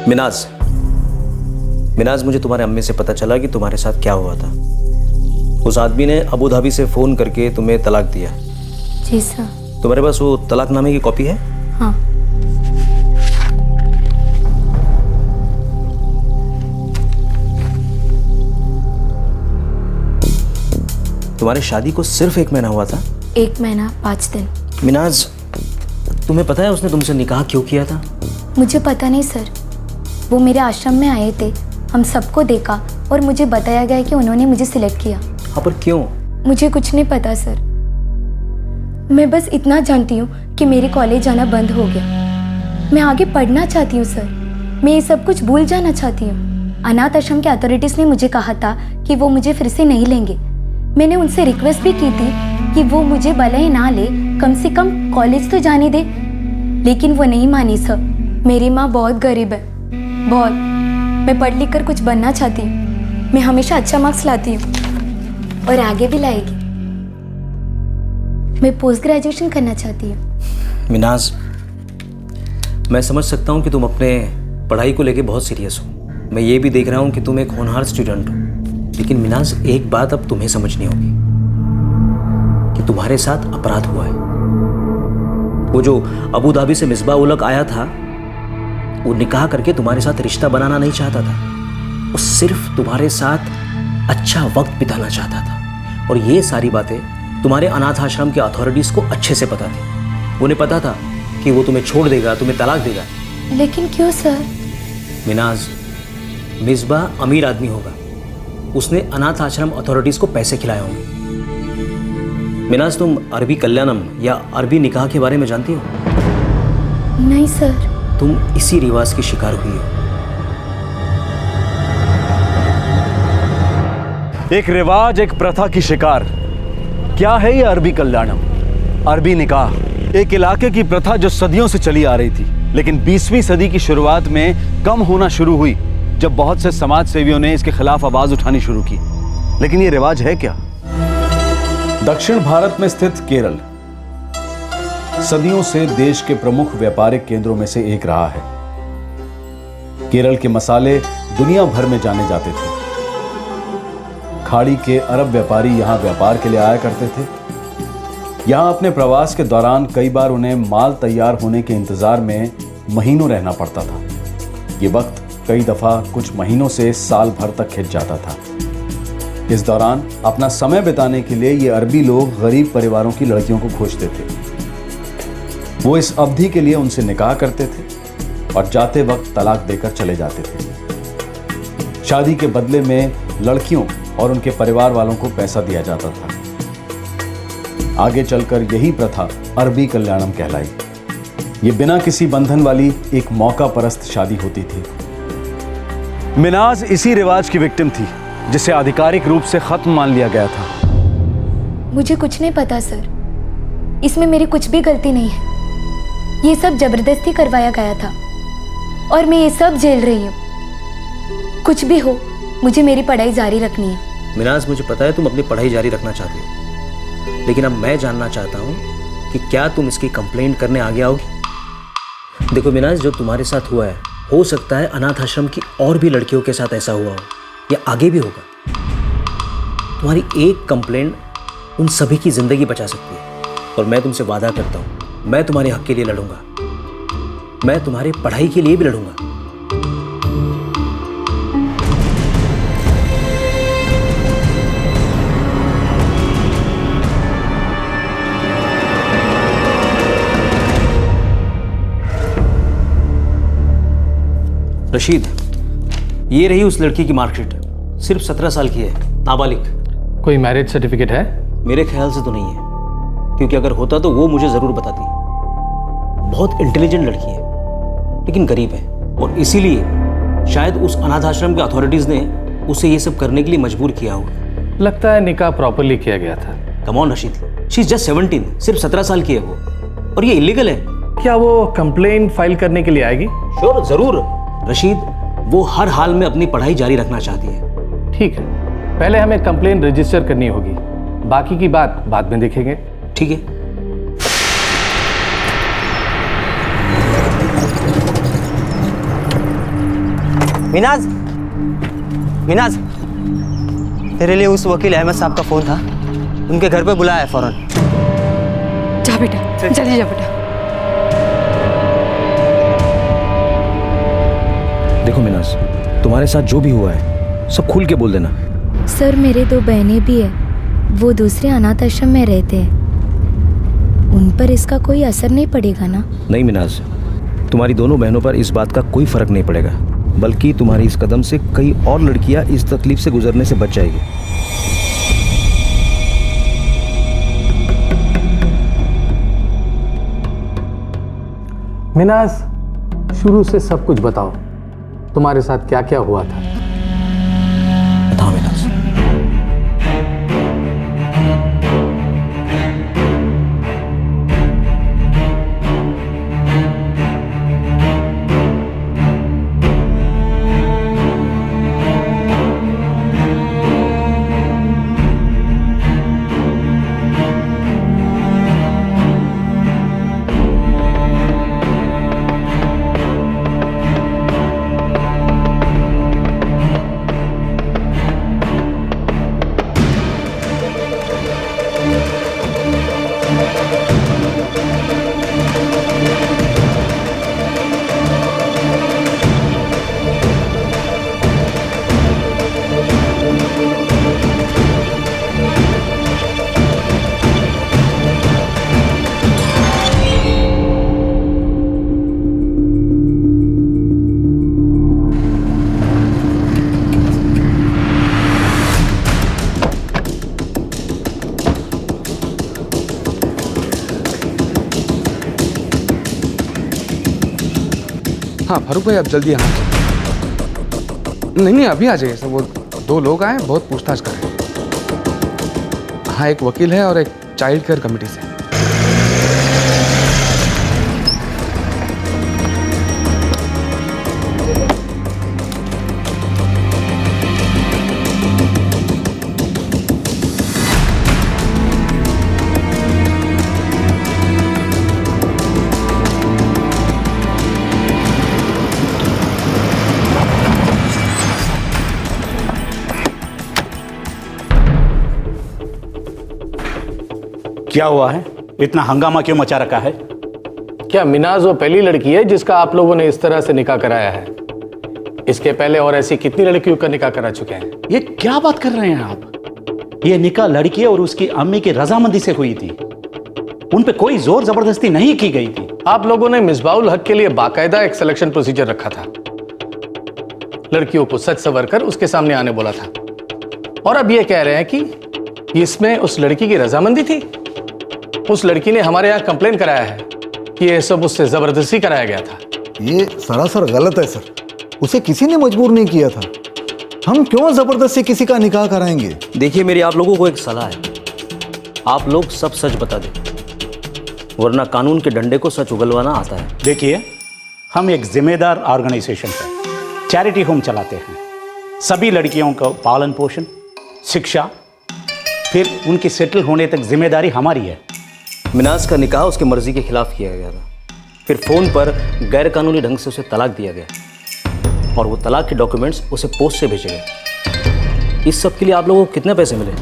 मिनाज, मुझे तुम्हारे अम्मी से पता चला कि तुम्हारे साथ क्या हुआ था। उस आदमी ने अबू धाबी से फोन करके तुम्हें तलाक दिया। जी सर। तुम्हारे पास वो तलाकनामे की कॉपी है? हाँ। तुम्हारी शादी को सिर्फ 1 महीना हुआ था? 1 महीना 5 दिन। मिनाज, तुम्हें पता है उसने तुमसे निकाह क्यों किया था? मुझे पता नहीं सर, वो मेरे आश्रम में आए थे, हम सबको देखा और मुझे बताया गया कि उन्होंने मुझे सिलेक्ट किया। हाँ, पर क्यों? मुझे कुछ नहीं पता सर। मैं बस इतना जानती हूँ कि मेरे कॉलेज जाना बंद हो गया। मैं आगे पढ़ना चाहती हूँ सर, मैं ये सब कुछ भूल जाना चाहती हूँ। अनाथ आश्रम के अथॉरिटीज़ ने मुझे कहा था कि वो मुझे फिर से नहीं लेंगे। मैंने उनसे रिक्वेस्ट भी की थी कि वो मुझे भले ही ना ले, कम से कम कॉलेज तो जाने दे, लेकिन वो नहीं मानी सर। मेरी माँ बहुत गरीब है, बहुत। मैं पढ़ लिख कर कुछ बनना चाहती हूँ। मैं हमेशा अच्छा मार्क्स लाती हूँ और आगे भी लाएगी। मैं पोस्ट ग्रेजुएशन करना चाहती हूँ। मिनाज, मैं समझ सकता हूँ कि तुम अपने पढ़ाई को लेके बहुत सीरियस हो। मैं ये भी देख रहा हूँ कि तुम एक होनहार स्टूडेंट हो। लेकिन मिनाज, एक बात अब तुम्हें समझनी होगी कि तुम्हारे साथ अपराध हुआ है। वो जो अबू धाबी से मिसबा उलग आया था, वो निकाह करके तुम्हारे साथ रिश्ता बनाना नहीं चाहता था। वो सिर्फ तुम्हारे साथ अच्छा वक्त बिताना चाहता था। और ये सारी बातें तुम्हारे अनाथ आश्रम के अथॉरिटीज़ को अच्छे से पता थी। उन्हें पता था कि वो तुम्हें छोड़ देगा, तुम्हें तलाक देगा। लेकिन क्यों सर? मिनाज, मिसबा अमीर आदमी होगा, उसने अनाथ आश्रम अथॉरिटीज़ को पैसे खिलाए होंगे। मिनाज, तुम अरबी कल्याणम या अरबी निकाह के बारे में जानती हो? नहीं सर। तुम इसी रिवाज की शिकार हुई हो। एक रिवाज, एक प्रथा की शिकार। क्या है ये अरबी कल्याणम, अरबी निकाह? एक इलाके की प्रथा जो सदियों से चली आ रही थी, लेकिन 20वीं सदी की शुरुआत में कम होना शुरू हुई जब बहुत से समाज सेवियों ने इसके खिलाफ आवाज उठानी शुरू की। लेकिन ये रिवाज है क्या? दक्षिण भारत में स्थित केरल सदियों से देश के प्रमुख व्यापारिक केंद्रों में से एक रहा है। केरल के मसाले दुनिया भर में जाने जाते थे। खाड़ी के अरब व्यापारी यहां व्यापार के लिए आया करते थे। यहां अपने प्रवास के दौरान कई बार उन्हें माल तैयार होने के इंतजार में महीनों रहना पड़ता था। ये वक्त कई दफा कुछ महीनों से साल भर तक खिंच जाता था। इस दौरान अपना समय बिताने के लिए ये अरबी लोग गरीब परिवारों की लड़कियों को खोजते थे। वो इस अवधि के लिए उनसे निकाह करते थे और जाते वक्त तलाक देकर चले जाते थे। शादी के बदले में लड़कियों और उनके परिवार वालों को पैसा दिया जाता था। आगे चलकर यही प्रथा अरबी कल्याणम कहलाई। ये बिना किसी बंधन वाली एक मौका परस्त शादी होती थी। मिनाज इसी रिवाज की विक्टिम थी जिसे आधिकारिक रूप से खत्म मान लिया गया था। मुझे कुछ नहीं पता सर, इसमें मेरी कुछ भी गलती नहीं है। ये सब जबरदस्ती करवाया गया था और मैं ये सब झेल रही हूँ। कुछ भी हो, मुझे मेरी पढ़ाई जारी रखनी है। मिनाज, मुझे पता है तुम अपनी पढ़ाई जारी रखना चाहती हो, लेकिन अब मैं जानना चाहता हूँ कि क्या तुम इसकी कंप्लेंट करने आगे आओगी? देखो मिनाज, जो तुम्हारे साथ हुआ है, हो सकता है अनाथ आश्रम की और भी लड़कियों के साथ ऐसा हुआ हो, या आगे भी होगा। तुम्हारी एक कंप्लेंट उन सभी की जिंदगी बचा सकती है। और मैं तुमसे वादा करता हूं, मैं तुम्हारे हक के लिए लड़ूंगा, मैं तुम्हारे पढ़ाई के लिए भी लड़ूंगा। रशीद, ये रही उस लड़की की मार्कशीट। सिर्फ 17 साल की है, नाबालिग। कोई मैरिज सर्टिफिकेट है? मेरे ख्याल से तो नहीं है, क्योंकि अगर होता तो वो मुझे जरूर बताती। बहुत इंटेलिजेंट लड़की है, लेकिन गरीब है, और इसीलिए शायद उस अनाथ आश्रम के अथॉरिटीज ने उसे ये सब करने के लिए मजबूर किया होगा। लगता है निकाह प्रॉपरली किया गया था। Come on Rashid, she is just 17, सिर्फ 17 साल की है वो, और ये इलीगल है। क्या वो कंप्लेन फाइल करने के लिए आएगी? श्योर, जरूर। रशीद, वो हर हाल में अपनी पढ़ाई जारी रखना चाहती है। ठीक है, पहले हमें कंप्लेन रजिस्टर करनी होगी, बाकी की बात बाद में देखेंगे। ठीक है। मिनाज, मिनाज, तेरे लिए उस वकील अहमद साहब का फोन था, उनके घर पे बुलाया है फौरन। जा बेटा, जल्दी जा बेटा। देखो मिनाज, तुम्हारे साथ जो भी हुआ है सब खुल के बोल देना। सर, मेरे 2 बहनें भी हैं, वो दूसरे अनाथ आश्रम में रहते हैं, उन पर इसका कोई असर नहीं पड़ेगा ना? नहीं मिनाज, तुम्हारी दोनों बहनों पर इस बात का कोई फर्क नहीं पड़ेगा, बल्कि तुम्हारी इस कदम से कई और लड़कियां इस तकलीफ से गुजरने से बच जाएगी। मिनाज, शुरू से सब कुछ बताओ, तुम्हारे साथ क्या क्या हुआ था? बताओ मिनाज। हाँ फारूक भाई, आप जल्दी यहाँ आ जाइए। नहीं, अभी आ जाइए सर। वो 2 लोग आए, बहुत पूछताछ कर रहे हैं। हाँ, एक वकील है और एक चाइल्ड केयर कमेटी से। क्या हुआ है? इतना हंगामा क्यों मचा रखा है? क्या मिनाज वो पहली लड़की है जिसका आप लोगों ने इस तरह से निकाह कराया है? इसके पहले और ऐसी कितनी लड़कियों का निकाह करा चुके हैं? ये क्या बात कर रहे हैं आप? ये निकाह लड़की और उसकी अम्मी की रजामंदी से हुई थी, उन पे कोई जोर जबरदस्ती नहीं की गई थी। आप लोगों ने मिसबाउल हक के लिए बाकायदा एक सिलेक्शन प्रोसीजर रखा था, लड़कियों को सच सवर कर उसके सामने आने बोला था, और अब ये कह रहे हैं कि इसमें उस लड़की की रजामंदी थी। उस लड़की ने हमारे यहाँ कंप्लेन कराया है कि ये सब उससे जबरदस्ती कराया गया था। ये सरासर गलत है सर, उसे किसी ने मजबूर नहीं किया था। हम क्यों जबरदस्ती किसी का निकाह कराएंगे? देखिए, मेरी आप लोगों को एक सलाह है, आप लोग सब सच बता दें, वरना कानून के डंडे को सच उगलवाना आता है। देखिए, हम एक जिम्मेदार ऑर्गेनाइजेशन है, चैरिटी होम चलाते हैं। सभी लड़कियों का पालन पोषण, शिक्षा, फिर उनकी सेटल होने तक जिम्मेदारी हमारी है। मिनाज का निकाह उसकी मर्जी के खिलाफ किया गया था, फिर फ़ोन पर गैरकानूनी ढंग से उसे तलाक दिया गया और वो तलाक के डॉक्यूमेंट्स उसे पोस्ट से भेजे गए। इस सब के लिए आप लोगों को कितने पैसे मिले?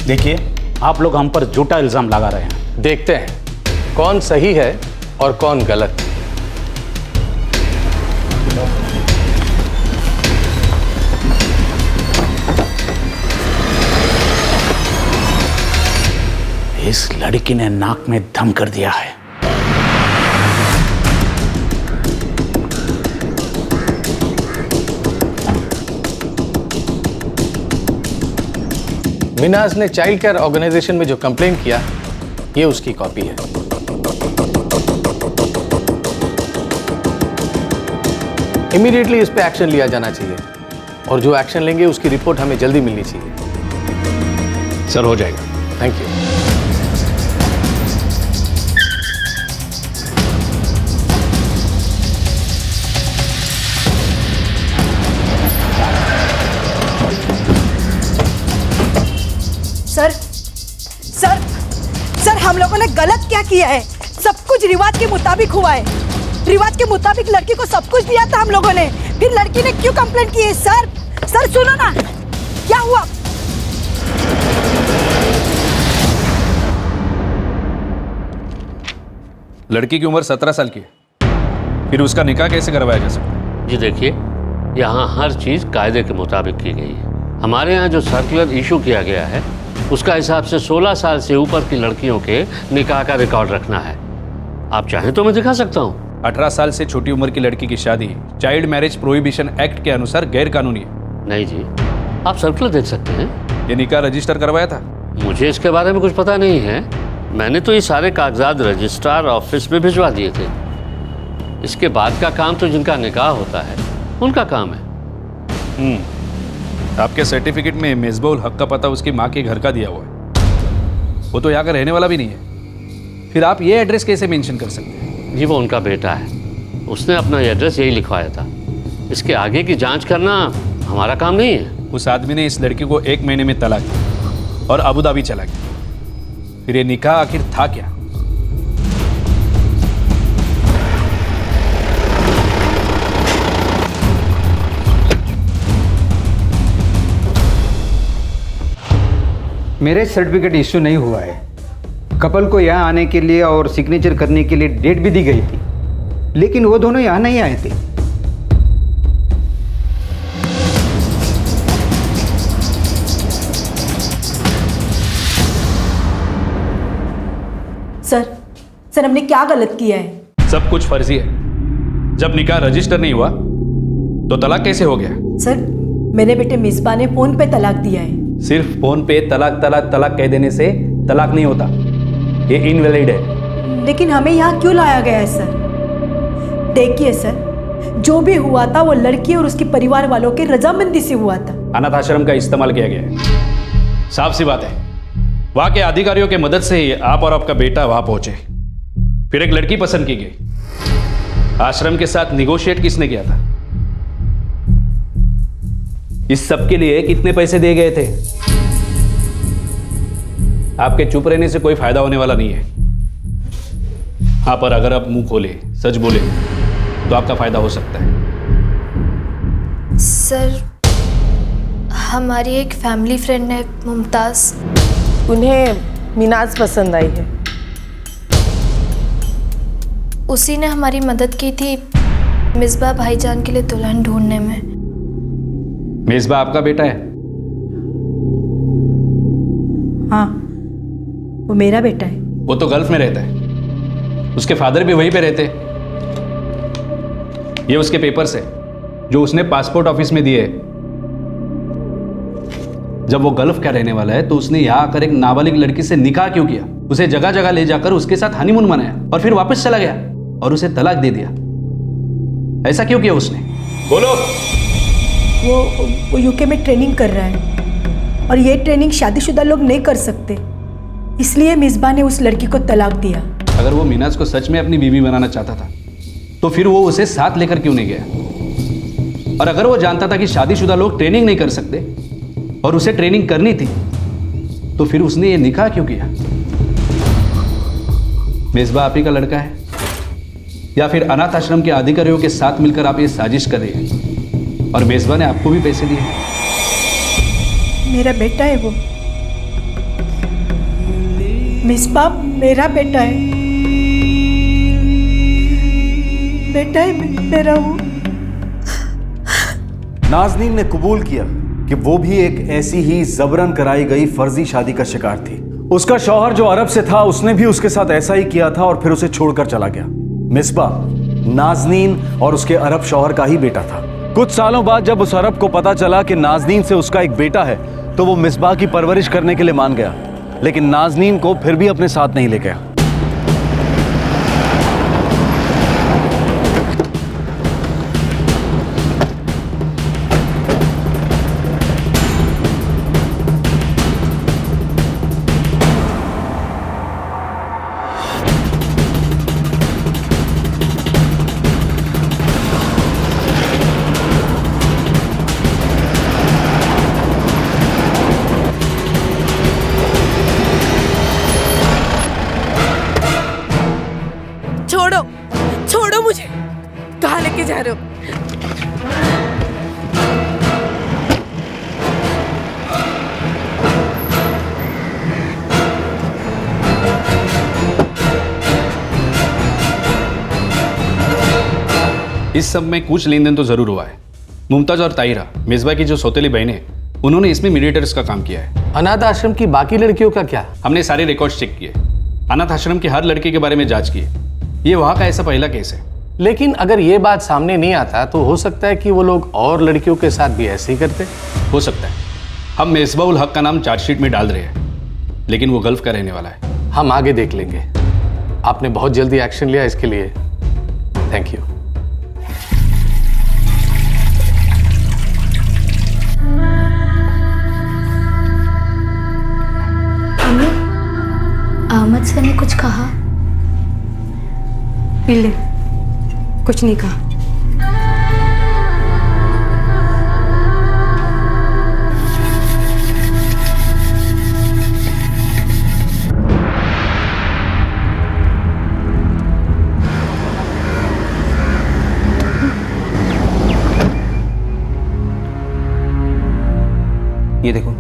देखिए, आप लोग हम पर झूठा इल्ज़ाम लगा रहे हैं। देखते हैं कौन सही है और कौन गलत। इस लड़की ने नाक में दम कर दिया है। मिनाज ने चाइल्ड केयर ऑर्गेनाइजेशन में जो कंप्लेंट किया, ये उसकी कॉपी है। इमीडिएटली इस पे एक्शन लिया जाना चाहिए और जो एक्शन लेंगे उसकी रिपोर्ट हमें जल्दी मिलनी चाहिए। सर, हो जाएगा। Thank you. Sir sir sir, हम लोगों ने गलत क्या किया है? सब कुछ रिवाज के मुताबिक हुआ है। रिवाज के मुताबिक लड़की को सब कुछ दिया था हम लोगों ने, फिर लड़की ने क्यों कंप्लेंट की है? सर सर सुनो ना, क्या हुआ? लड़की की उम्र 17 साल की है, फिर उसका निकाह कैसे करवाया जा सकता है? जी देखिए, यहाँ हर चीज़ कायदे के मुताबिक की गई है। हमारे यहाँ जो सर्कुलर इशू किया गया है उसका हिसाब से 16 साल से ऊपर की लड़कियों के निकाह का रिकॉर्ड रखना है। आप चाहें तो मैं दिखा सकता हूँ। 18 साल से छोटी उम्र की लड़की की शादी चाइल्ड मैरिज प्रोहिबिशन एक्ट के अनुसार गैर कानूनी है। नहीं जी, आप सर्कुलर देख सकते हैं। ये निकाह रजिस्टर करवाया था? मुझे इसके बारे में कुछ पता नहीं है। मैंने तो ये सारे कागजात रजिस्ट्रार ऑफिस में भिजवा दिए थे। इसके बाद का काम तो जिनका निकाह होता है उनका काम है। आपके सर्टिफिकेट में मिसबाउल हक का पता उसकी माँ के घर का दिया हुआ है। वो तो यहाँ का रहने वाला भी नहीं है, फिर आप ये एड्रेस कैसे मेंशन कर सकते हैं? जी वो उनका बेटा है, उसने अपना एड्रेस यही लिखवाया था। इसके आगे की जांच करना हमारा काम नहीं है। उस आदमी ने इस लड़की को 1 महीने में तलाक दी और अबू धाबी चला गया। फिर ये निकाह आखिर था क्या? मेरे सर्टिफिकेट इश्यू नहीं हुआ है। कपल को यहाँ आने के लिए और सिग्नेचर करने के लिए डेट भी दी गई थी, लेकिन वो दोनों यहाँ नहीं आए थे। सर हमने क्या गलत किया है? सब कुछ फर्जी है। जब निकाह रजिस्टर नहीं हुआ तो तलाक कैसे हो गया? सर मेरे बेटे मिसबा ने फोन पे तलाक दिया है। सिर्फ फोन पे तलाक तलाक तलाक कह देने से तलाक नहीं होता, ये इनवैलिड है। लेकिन हमें यहाँ क्यों लाया गया है सर? देखिए सर, जो भी हुआ था वो लड़की और उसके परिवार वालों के रजामंदी से हुआ था। अनाथ आश्रम का इस्तेमाल किया गया है। साफ सी बात है, वहां के अधिकारियों की मदद से ही आप और आपका बेटा वहां पहुंचे। फिर एक लड़की पसंद की गई। आश्रम के साथ निगोशिएट किसने किया था? इस सब के लिए कितने पैसे दिए गए थे? आपके चुप रहने से कोई फायदा होने वाला नहीं है। हाँ, पर अगर आप मुंह खोले, सच बोले तो आपका फायदा हो सकता है। सर, हमारी एक फैमिली फ्रेंड है मुमताज़, उन्हें मिनाज पसंद आई है। उसी ने हमारी मदद की थी मिसबा भाईजान के लिए दुल्हन ढूंढने में। मिसबा आपका बेटा है? हाँ, वो मेरा बेटा है। वो तो गल्फ में रहता है, उसके फादर भी वहीं पे रहते। ये उसके पेपर्स है जो उसने पासपोर्ट ऑफिस में दिए। जब वो गल्फ का रहने वाला है तो उसने यहाँ आकर एक नाबालिग लड़की से निकाह क्यों किया? उसे जगह जगह ले जाकर उसके साथ हनीमून मनाया और फिर वापस चला गया और उसे तलाक दे दिया। ऐसा क्यों किया उसने? बोलो। वो यूके में ट्रेनिंग कर रहा है और ये ट्रेनिंग शादीशुदा लोग नहीं कर सकते, इसलिए मिसबा ने उस लड़की को तलाक दिया। अगर वो मिनाज को सच में अपनी बीवी बनाना चाहता था तो फिर वो उसे साथ लेकर क्यों नहीं गया? और अगर वो जानता था कि शादीशुदा लोग ट्रेनिंग नहीं कर सकते और उसे ट्रेनिंग करनी थी तो फिर उसने ये निकाह क्यों किया? मेजबा आप ही का लड़का है या फिर अनाथ आश्रम के अधिकारियों के साथ मिलकर आप ये साजिश कर रहे हैं और मेजबा ने आपको भी पैसे दिए? मेरा बेटा है वो। मिसबा मेरा बेटा है। बेटा है मेरा वो। नाज़नीन ने कबूल किया कि वो भी एक ऐसी ही जबरन कराई गई फर्जी शादी का शिकार थी। उसका शौहर जो अरब से था उसने भी उसके साथ ऐसा ही किया था और फिर उसे छोड़कर चला गया। मिसबा नाज़नीन और उसके अरब शौहर का ही बेटा था। कुछ सालों बाद जब उस अरब को पता चला कि नाज़नीन से उसका एक बेटा है तो वो मिसबा की परवरिश करने के लिए मान गया, लेकिन नाज़नीन को फिर भी अपने साथ नहीं ले गया। छोड़ो मुझे। कहाँ लेके जा रहे हो? इस सब में कुछ लेन देन तो जरूर हुआ है। मुमताज और ताहिरा, मेजबा की जो सौतेली बहनें, उन्होंने इसमें मीडिएटर्स का काम किया है। अनाथ आश्रम की बाकी लड़कियों का क्या? हमने सारे रिकॉर्ड्स चेक किए, अनाथ आश्रम की हर लड़की के बारे में जांच की। ये वहां का ऐसा पहला केस है। लेकिन अगर ये बात सामने नहीं आता तो हो सकता है कि वो लोग और लड़कियों के साथ भी ऐसे ही करते। हो सकता है। हम मेजबा उल हक का नाम चार्जशीट में डाल रहे हैं, लेकिन वो गल्फ का रहने वाला है। हम आगे देख लेंगे। आपने बहुत जल्दी एक्शन लिया, इसके लिए थैंक यू। अहमद सर ने कुछ कहा? पिल्ले कुछ नहीं कहा। ये देखो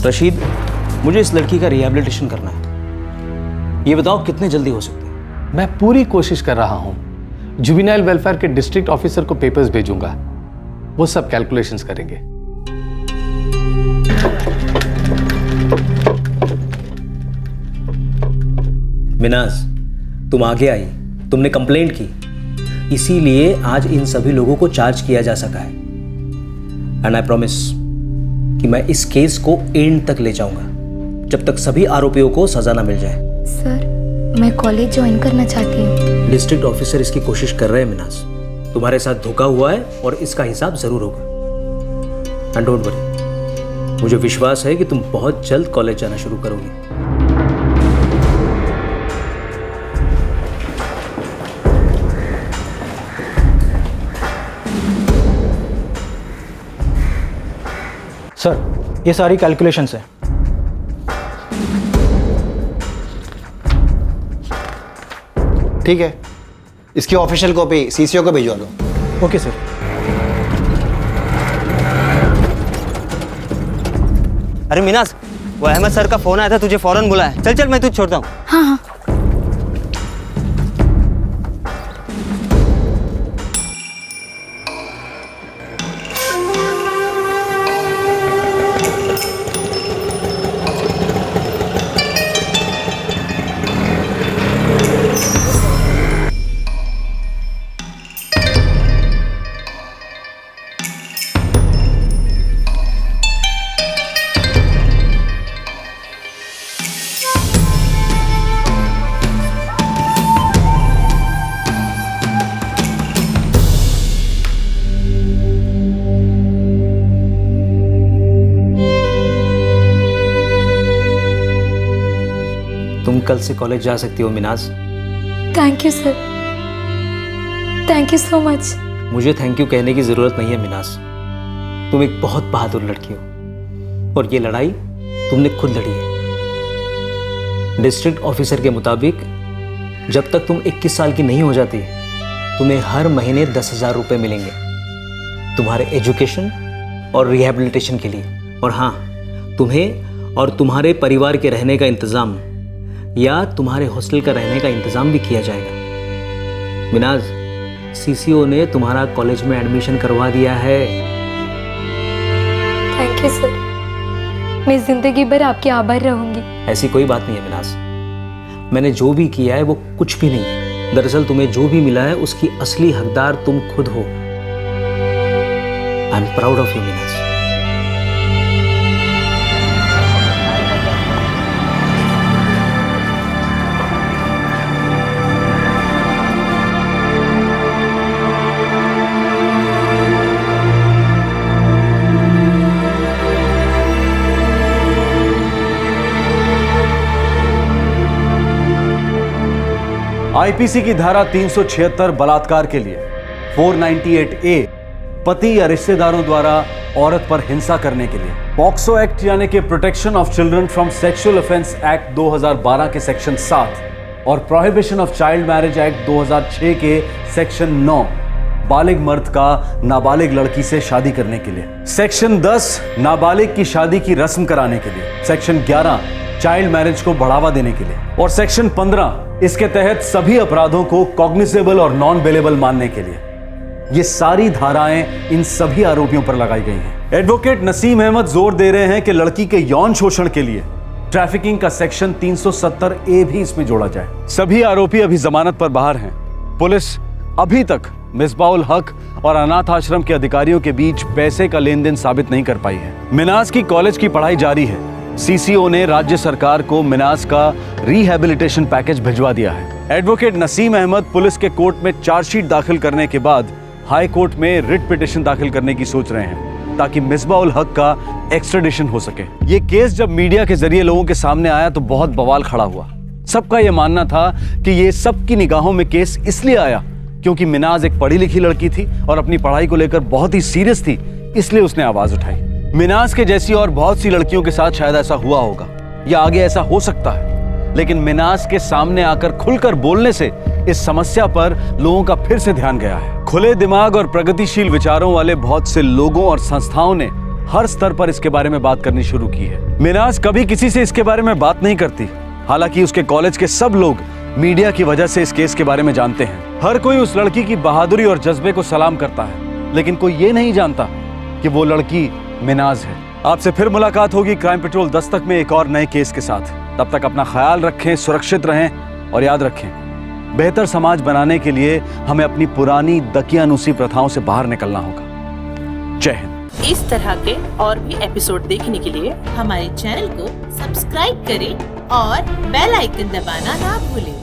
रशीद, मुझे इस लड़की का रिहैबिलिटेशन करना है। ये बताओ कितने जल्दी हो सकते हैं? मैं पूरी कोशिश कर रहा हूं। जुवेनाइल वेलफेयर के डिस्ट्रिक्ट ऑफिसर को पेपर्स भेजूंगा, वो सब कैलकुलेशंस करेंगे। मिनाज, तुम आगे आई, तुमने कंप्लेंट की, इसीलिए आज इन सभी लोगों को चार्ज किया जा सका है। एंड आई प्रॉमिस कि मैं इस केस को एंड तक ले जाऊंगा जब तक सभी आरोपियों को सजा ना मिल जाए। सर, मैं कॉलेज ज्वाइन करना चाहती हूँ। डिस्ट्रिक्ट ऑफिसर इसकी कोशिश कर रहे हैं मिनाज। तुम्हारे साथ धोखा हुआ है और इसका हिसाब जरूर होगा। एंड डोंट वरी, मुझे विश्वास है कि तुम बहुत जल्द कॉलेज जाना शुरू करोगी। सर, ये सारी कैलकुलेशंस हैं। ठीक है, इसकी ऑफिशियल कॉपी सीसीओ को भिजवा दो। Okay sir. अरे मिनाज, वो अहमद सर का फोन आया था, तुझे फौरन बुलाया। चल चल, मैं तुझे छोड़ता हूँ। हाँ हाँ। तुम कल से कॉलेज जा सकती हो Minaz. Thank you sir, thank you so much. मुझे थैंक यू कहने की जरूरत नहीं है मिनाज, तुम एक बहुत बहादुर लड़की हो और ये लड़ाई तुमने खुद लड़ी है। डिस्ट्रिक्ट ऑफिसर के मुताबिक जब तक तुम 21 साल की नहीं हो जाती तुम्हें हर महीने 10,000 रुपये मिलेंगे तुम्हारे एजुकेशन और रिहैबिलिटेशन के लिए। और हाँ, तुम्हें और तुम्हारे परिवार के रहने का इंतज़ाम या तुम्हारे हॉस्टल का रहने का इंतज़ाम भी किया जाएगा। मिनाज, सीसीओ ने तुम्हारा कॉलेज में एडमिशन करवा दिया है। थैंक यू सर, मैं जिंदगी भर आपकी आभार रहूंगी। ऐसी कोई बात नहीं है मिनाज, मैंने जो भी किया है वो कुछ भी नहीं है। दरअसल तुम्हें जो भी मिला है उसकी असली हकदार तुम खुद हो। I am proud of you Minaz. IPC की धारा 376 बलात्कार के लिए, 498A पति या रिश्तेदारों द्वारा औरत पर हिंसा करने के लिए, पॉक्सो एक्ट यानी कि protection of children from sexual offence act 2012 के सेक्शन 7 और prohibition of child marriage act 2006 के सेक्शन 9 बालिग मर्द का नाबालिग लड़की से शादी करने के लिए, सेक्शन 10 नाबालिग की शादी की रस्म कराने के लिए, सेक्शन 11 चाइल्ड मैरिज को बढ़ावा देने के लिए और सेक्शन 15 इसके तहत सभी अपराधों को कॉग्निसेबल और नॉन बेलेबल मानने के लिए। ये सारी धाराएं इन सभी आरोपियों पर लगाई गई हैं। एडवोकेट नसीम अहमद जोर दे रहे हैं कि लड़की के यौन शोषण के लिए ट्रैफिकिंग का सेक्शन 370A भी इसमें जोड़ा जाए। सभी आरोपी अभी जमानत पर बाहर हैं। पुलिस अभी तक मिसबाउल हक और अनाथ आश्रम के अधिकारियों के बीच पैसे का लेन देन साबित नहीं कर पाई है। मिनाज की कॉलेज की पढ़ाई जारी है। सीसीओ ने राज्य सरकार को मिनाज का रिहैबिलिटेशन पैकेज भिजवा दिया है। एडवोकेट नसीम अहमद पुलिस के कोर्ट में चार्जशीट दाखिल करने के बाद हाई कोर्ट में रिट पिटिशन दाखिल करने की सोच रहे हैं ताकि मिसबाउल हक का एक्स्ट्रेडिशन हो सके। ये केस जब मीडिया के जरिए लोगों के सामने आया तो बहुत बवाल खड़ा हुआ। सबका यह मानना था कि ये सबकी निगाहों में केस इसलिए आया क्योंकि मिनाज एक पढ़ी लिखी लड़की थी और अपनी पढ़ाई को लेकर बहुत ही सीरियस थी, इसलिए उसने आवाज उठाई। मिनाज के जैसी और बहुत सी लड़कियों के साथ शायद ऐसा हुआ होगा या आगे ऐसा हो सकता है, लेकिन मिनाज के सामने आकर खुलकर बोलने से इस समस्या पर लोगों का फिर से ध्यान गया है। खुले दिमाग और प्रगतिशील विचारों वाले बहुत से लोगों और संस्थाओं ने हर स्तर पर इसके बारे में बात करनी शुरू की है। मिनाज कभी किसी से इसके बारे में बात नहीं करती, हालांकि उसके कॉलेज के सब लोग मीडिया की वजह से इस केस के बारे में जानते हैं। हर कोई उस लड़की की बहादुरी और जज्बे को सलाम करता है, लेकिन कोई ये नहीं जानता कि वो लड़की मिनाज है। आपसे फिर मुलाकात होगी क्राइम पेट्रोल दस्तक में एक और नए केस के साथ। तब तक अपना ख्याल रखें, सुरक्षित रहें और याद रखें, बेहतर समाज बनाने के लिए हमें अपनी पुरानी दकियानूसी प्रथाओं से बाहर निकलना होगा। जय हिंद। इस तरह के और भी एपिसोड देखने के लिए हमारे चैनल को सब्सक्राइब करें और बेल आइकन दबाना ना भूलें।